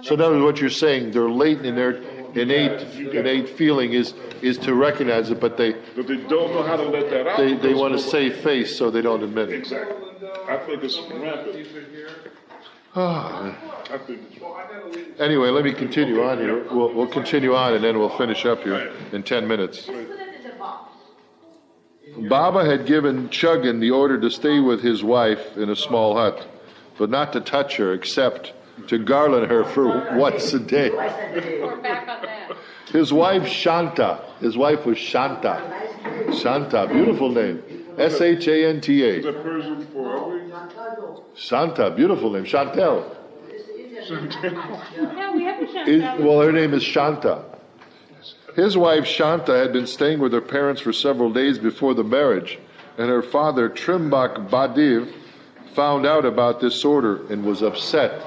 So in other words, what you're saying, they're latent in their innate feeling is to recognize it, but they don't know how to let that out. They want to save face, so they don't admit it. Exactly. I think it's rampant. I think it's rampant. Anyway, let me continue on here. We'll continue on, and then we'll finish up here in 10 minutes. Baba had given Chuggin the order to stay with his wife in a small hut, but not to touch her except to garland her for once a day. We're back on that. His wife Shanta. His wife was Shanta. Shanta, beautiful name. S-H-A-N-T-A. Is that Persian for ugly? Shanta, beautiful name. Chantel. No, we have a Chantel. Well, her name is Shanta. His wife Shanta had been staying with her parents for several days before the marriage, and her father Trimbak Badiv found out about this order and was upset.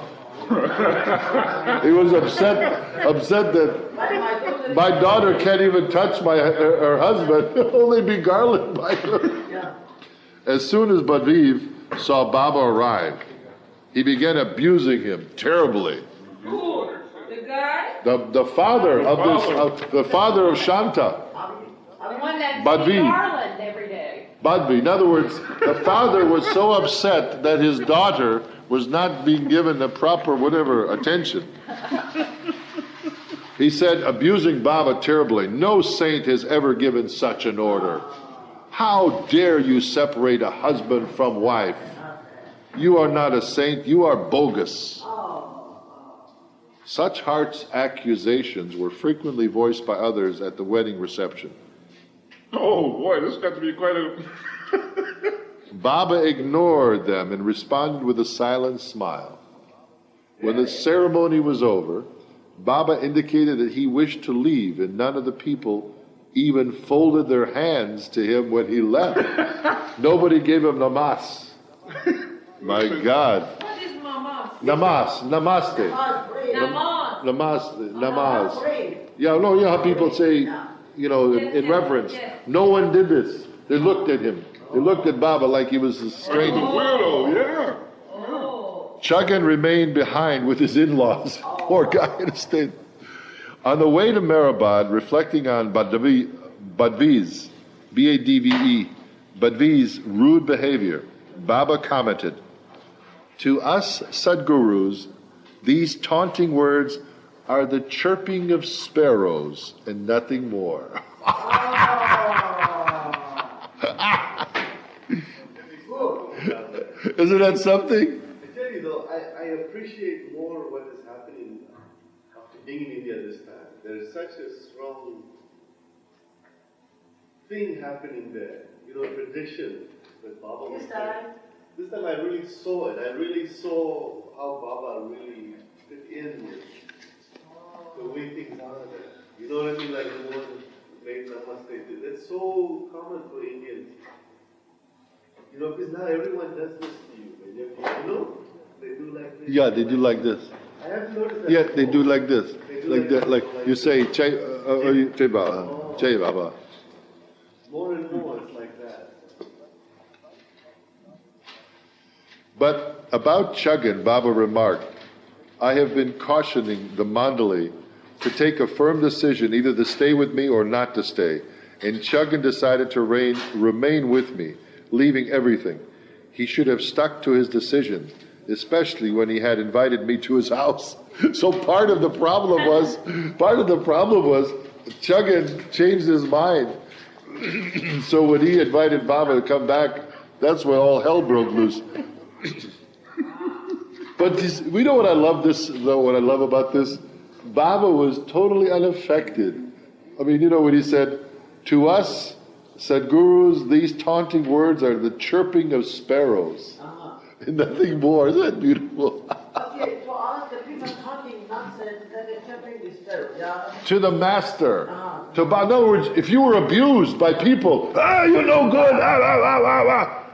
He was upset that my daughter can't even touch her husband, only be garlanded by her. As soon as Badiv saw Baba arrive, he began abusing him terribly. Who? The guy? The father of Shanta. The one that's Badvi. in Garland every day. Badvi. In other words, the father was so upset that his daughter was not being given the proper attention. He said, abusing Baba terribly. No saint has ever given such an order. How dare you separate a husband from wife? You are not a saint, you are bogus. Such harsh accusations were frequently voiced by others at the wedding reception. Oh boy, this got to be quite a... Baba ignored them and responded with a silent smile. When the ceremony was over, Baba indicated that he wished to leave, and none of the people even folded their hands to him when he left. Nobody gave him namas. My God. What is mama? Namas, namaste. Namaz. Yeah, no, you know how people say, in reverence. No one did this. They looked at him. They looked at Baba like he was a stranger. Weirdo, yeah. Chuggin remained behind with his in-laws. Poor guy in a state. On the way to Meherabad, reflecting on Badvi's, B-A-D-V-E, Badvi's rude behavior, Baba commented, "To us Sadgurus, these taunting words are the chirping of sparrows and nothing more." Isn't that something? I tell you though, I appreciate more what is happening after being in India this time. There is such a strong thing happening there. Tradition with Baba. This time? This time I really saw it. I really saw how Baba really fit in with the way things are there. You know what I mean? Like the one made Namaste. That's so common for Indians. Because now everyone does this to you. They do like this. Yeah, they do like this. I have noticed that. Yeah, they do like this. They do Like that. Like you say, Jai Baba. Jai Baba. More and more it's like that. But about Chuggan, Baba remarked, I have been cautioning the mandali to take a firm decision either to stay with me or not to stay. And Chuggan decided to remain with me, leaving everything. He should have stuck to his decision, especially when he had invited me to his house. So part of the problem was Chuggan changed his mind. So when he invited Baba to come back, that's when all hell broke loose. But we know what I love about this? Baba was totally unaffected. I mean, when he said, to us, Sadgurus, these taunting words are the chirping of sparrows. And nothing more. Isn't that beautiful? Okay, for us, the people talking nonsense, that they're chirping the sparrows, yeah? To the master. In other words, if you were abused by people, you're no good,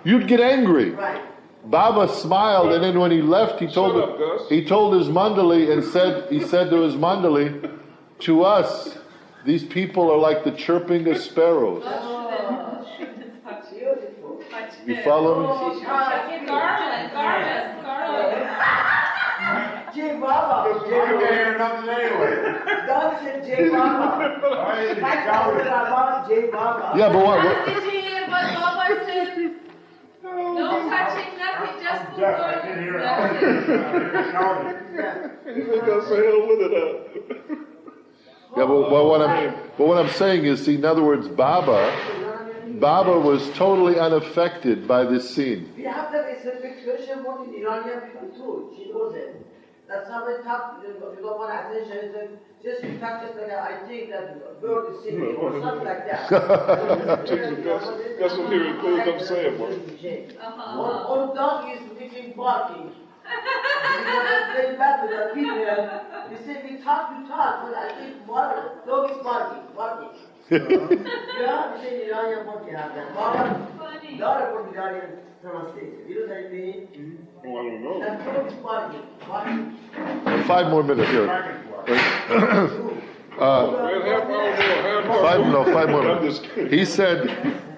you'd get angry. Right. Baba smiled, and then when he left, he told his mandali and he said to his mandali, to us, these people are like the chirping of sparrows. You follow me? Garland. J Baba. God said J Baba. J Baba. Yeah, but what? Did you hear what Baba said? No touching, nothing, just put on. Yeah, but what I'm saying is, see, in other words, Baba was totally unaffected by this scene. We have that expectation what in Iranian people too. She knows it. That somebody talk, you don't want attention, just you talk just like I think that bird is singing or something like that. That's what he would come saying, Or dog is between barking. Very bad with the people. They say we talk, but I think dog is barking. Yeah, we say Iranian what you have that. Funny. Not about Iranian translation. You know what I mean? Oh, I don't know. That dog is barking. 5 more minutes here. 5 more minutes. He said,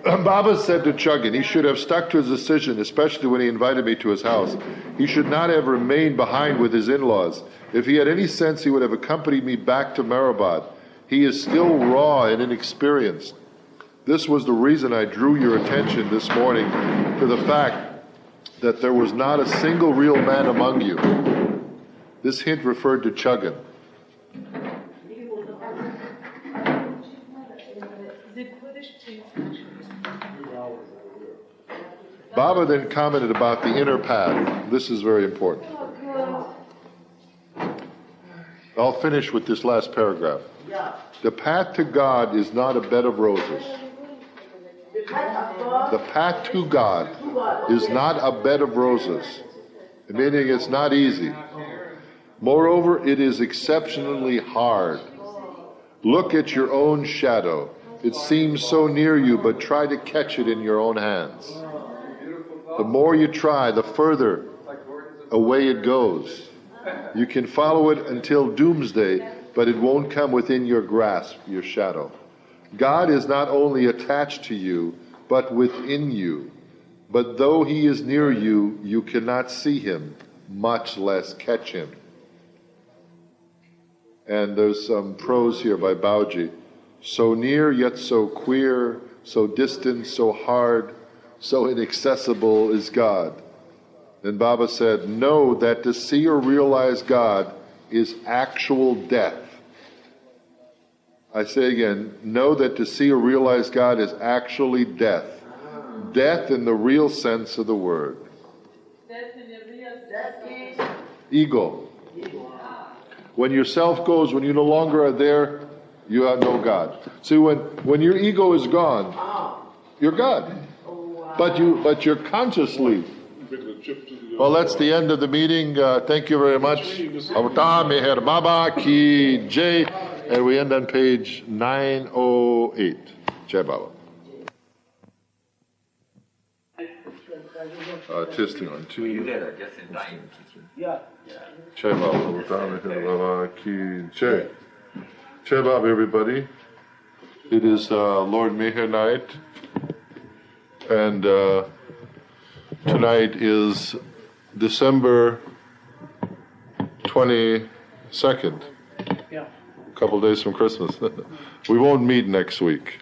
Baba said to Chuggan, he should have stuck to his decision, especially when he invited me to his house. He should not have remained behind with his in-laws. If he had any sense, he would have accompanied me back to Meherabad. He is still raw and inexperienced. This was the reason I drew your attention this morning to the fact that there was not a single real man among you. This hint referred to Chuggan. Baba then commented about the inner path. This is very important. I'll finish with this last paragraph. The path to God is not a bed of roses. The path to God is not a bed of roses, meaning it's not easy. Moreover, it is exceptionally hard. Look at your own shadow. It seems so near you, but try to catch it in your own hands. The more you try, the further away it goes. You can follow it until doomsday, but it won't come within your grasp, your shadow. God is not only attached to you, but within you. But though he is near you, you cannot see him, much less catch him. And there's some prose here by Bauji. So near, yet so queer, so distant, so hard, so inaccessible is God. Then Baba said, know that to see or realize God is actual death. I say again, know that to see or realize God is actually death. Death in the real sense of the word. That is Ego. When your self goes, when you no longer are there, you have no God. See, when your ego is gone, you're God. But you're consciously. Well, that's the end of the meeting. Thank you very much. Avata Meher Baba Ki Jai. And we end on page 908. Jai Baba. Testing on two. yeah. Jai Baba. Avata Meher Baba Ki Jai. Jai Baba, everybody. It is Lord Meher night. And tonight is December 22nd. Yeah. A couple days from Christmas. We won't meet next week.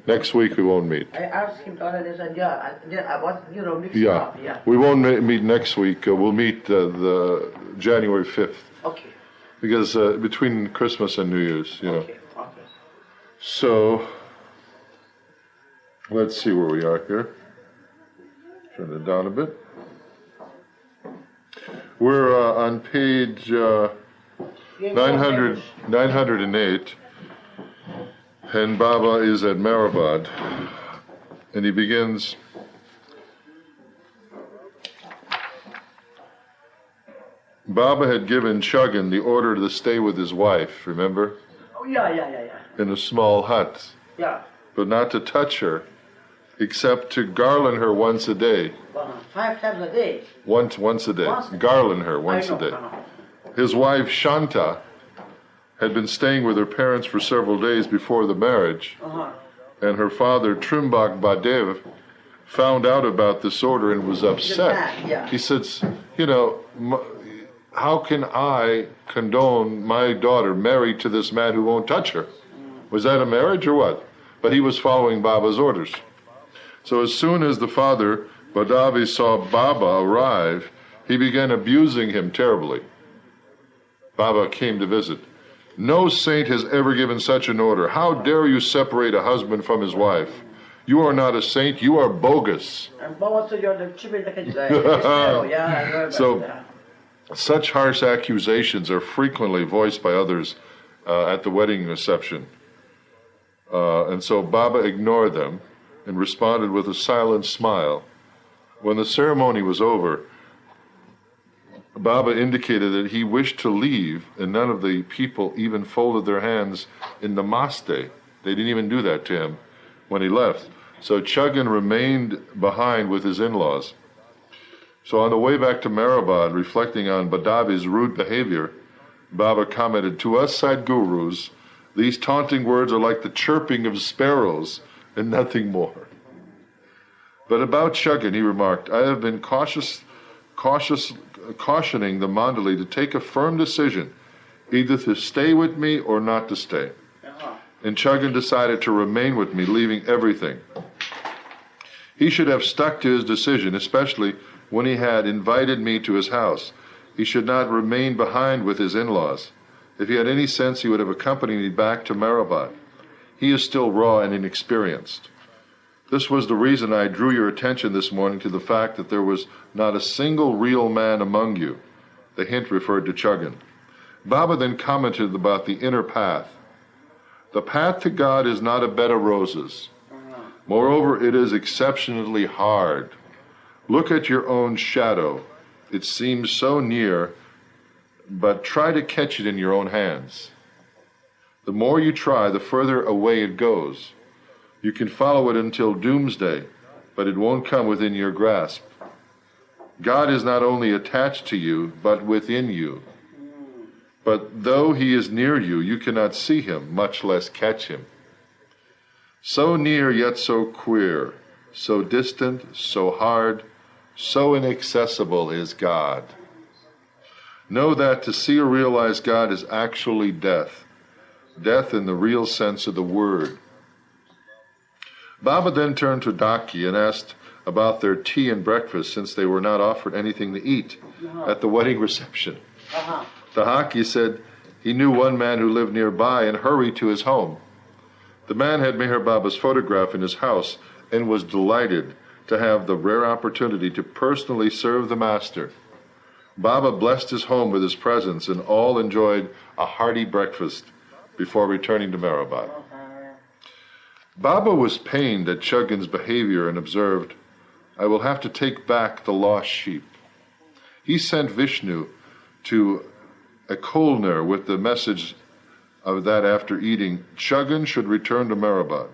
Next week we won't meet. I asked him to they said, yeah. And then I was, mixing Yeah. up. Yeah. We won't meet next week. We'll meet the January 5th. Okay. Because between Christmas and New Year's, Okay. So, let's see where we are here. Turn it down a bit. We're on page 908, and Baba is at Meherabad, and he begins. Baba had given Chuggan the order to stay with his wife, remember? Oh, yeah. In a small hut, Yeah. but not to touch her, except to garland her once a day. 5 times a day. Once a day. Garland her once a day. His wife Shanta had been staying with her parents for several days before the marriage, and her father Trimbak Badev found out about this order and was upset. Yeah. He said, how can I condone my daughter married to this man who won't touch her? Was that a marriage or what? But he was following Baba's orders. So as soon as the father, Badavi, saw Baba arrive, he began abusing him terribly. Baba came to visit. No saint has ever given such an order. How dare you separate a husband from his wife? You are not a saint, you are bogus. So, such harsh accusations are frequently voiced by others at the wedding reception. And so Baba ignored them and responded with a silent smile. When the ceremony was over, Baba indicated that he wished to leave, and none of the people even folded their hands in namaste. They didn't even do that to him when he left. So Chuggan remained behind with his in-laws. So on the way back to Meherabad, reflecting on Badavi's rude behavior, Baba commented, "To us Sadgurus, these taunting words are like the chirping of sparrows and nothing more." But about Chuggan, he remarked, "I have been cautioning the mandali to take a firm decision, either to stay with me or not to stay. And Chuggan decided to remain with me, leaving everything. He should have stuck to his decision, especially when he had invited me to his house. He should not remain behind with his in-laws. If he had any sense, he would have accompanied me back to Meherabad. He is still raw and inexperienced. This was the reason I drew your attention this morning to the fact that there was not a single real man among you." The hint referred to Chuggan. Baba then commented about the inner path. "The path to God is not a bed of roses. Moreover, it is exceptionally hard. Look at your own shadow. It seems so near, but try to catch it in your own hands. The more you try, the further away it goes. You can follow it until doomsday, but it won't come within your grasp. God is not only attached to you, but within you. But though he is near you, you cannot see him, much less catch him. So near, yet so queer, so distant, so hard, so inaccessible is God. Know that to see or realize God is actually death. Death in the real sense of the word." Baba then turned to Daki and asked about their tea and breakfast, since they were not offered anything to eat at the wedding reception. Daki said he knew one man who lived nearby and hurried to his home. The man had Meher Baba's photograph in his house and was delighted to have the rare opportunity to personally serve the master. Baba blessed his home with his presence, and all enjoyed a hearty breakfast before returning to Meherabad. Baba was pained at Chuggin's behavior and observed, "I will have to take back the lost sheep." He sent Vishnu to a Kolner with the message of that after eating, Chuggin should return to Meherabad.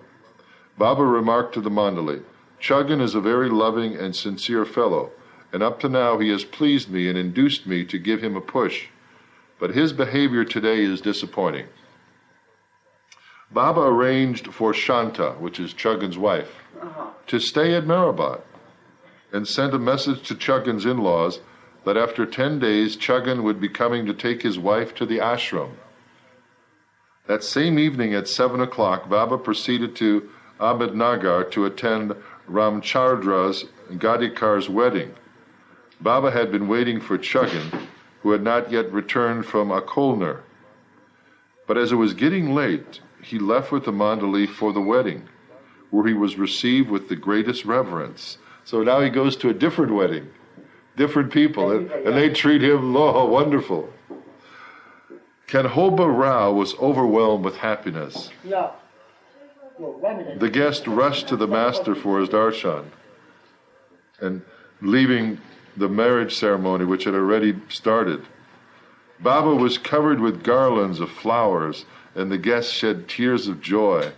Baba remarked to the mandali, "Chuggin is a very loving and sincere fellow, and up to now he has pleased me and induced me to give him a push, but his behavior today is disappointing." Baba arranged for Shanta, which is Chuggin's wife, to stay at Meherabad, and sent a message to Chuggin's in-laws that after 10 days Chuggin would be coming to take his wife to the ashram. That same evening at 7 o'clock, Baba proceeded to Ahmednagar to attend Ramchandra Gadekar's wedding. Baba had been waiting for Chuggin, who had not yet returned from Akolner. But as it was getting late, he left with the mandali for the wedding, where he was received with the greatest reverence. So now he goes to a different wedding, different people, and they treat him, oh, wonderful. Kanhoba Rao was overwhelmed with happiness. The guest rushed to the master for his darshan, and leaving the marriage ceremony, which had already started. Baba was covered with garlands of flowers, and the guests shed tears of joy.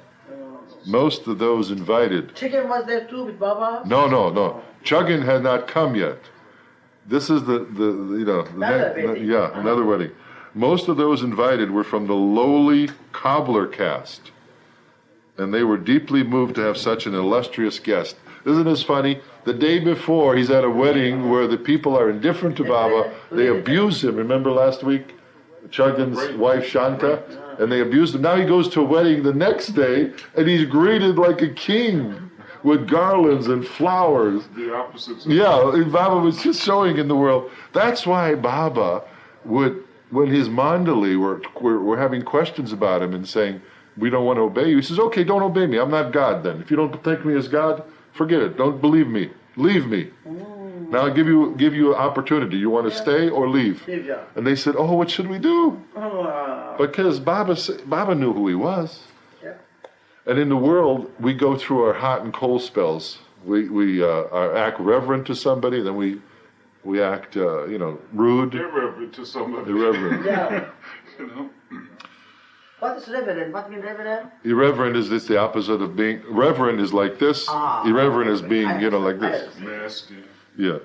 Most of those invited... Chicken was there too with Baba? No. Chuggin had not come yet. This is another wedding. Most of those invited were from the lowly cobbler caste, and they were deeply moved to have such an illustrious guest. Isn't this funny? The day before, he's at a wedding where the people are indifferent to Baba. They abuse him. Remember last week? Chuggin's wife Shanta? And they abused him. Now he goes to a wedding the next day, and he's greeted like a king with garlands and flowers. The opposites. Baba was just showing in the world. That's why Baba would, when his mandali were having questions about him and saying, "We don't want to obey you," he says, "Okay, don't obey me. I'm not God then. If you don't take me as God, forget it. Don't believe me. Leave me. Now I'll give you an opportunity. You want to stay or leave?" And they said, "Oh, what should we do?" Because Baba knew who he was. And in the world, we go through our hot and cold spells. We act reverent to somebody, then we act rude. Irreverent to somebody. Irreverent. You know? What is reverend? What means reverend? Irreverent is this the opposite of being... Reverent is like this. Irreverent is being, like this. Nasty. Yeah.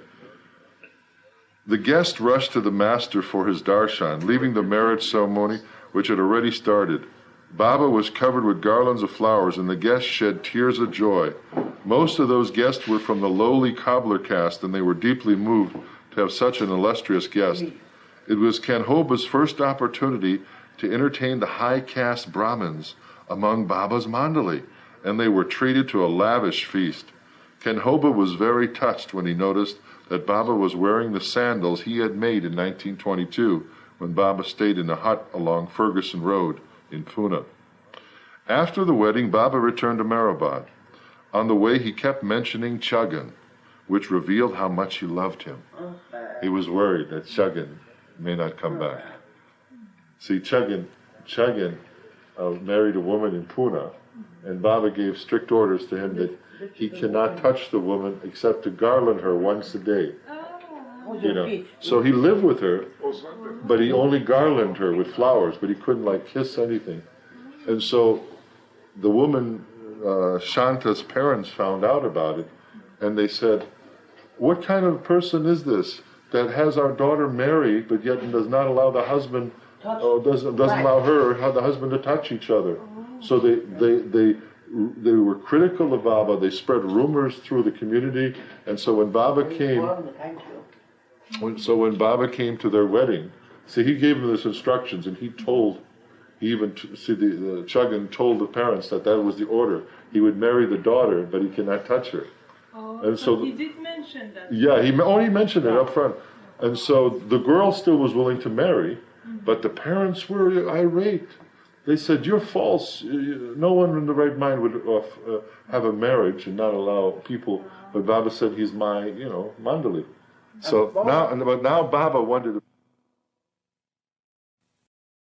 The guest rushed to the master for his darshan, leaving the marriage ceremony, which had already started. Baba was covered with garlands of flowers, and the guests shed tears of joy. Most of those guests were from the lowly cobbler caste, and they were deeply moved to have such an illustrious guest. It was Kanhoba's first opportunity to entertain the high caste Brahmins among Baba's mandali, and they were treated to a lavish feast. Kanhoba was very touched when he noticed that Baba was wearing the sandals he had made in 1922 when Baba stayed in a hut along Ferguson Road in Pune. After the wedding, Baba returned to Meherabad. On the way, he kept mentioning Chuggin, which revealed how much he loved him. He was worried that Chuggin may not come back. See, Chuggin married a woman in Pune, and Baba gave strict orders to him that he cannot touch the woman except to garland her once a day. So he lived with her, but he only garlanded her with flowers, but he couldn't kiss anything. And so the woman, Shanta's parents, found out about it, and they said, "What kind of person is this that has our daughter married, but yet does not allow the husband, doesn't allow the husband to touch each other?" So they were critical of Baba. They spread rumors through the community, and so when Baba came to their wedding, see, he gave them these instructions, and Chuggin told the parents that was the order. He would marry the daughter, but he cannot touch her. And so he did mention that. Yeah, he mentioned it up front. And so the girl still was willing to marry, but the parents were irate. They said, "You're false. No one in the right mind would have a marriage and not allow people." But Baba said, "He's my, mandali." So now, but now Baba wanted to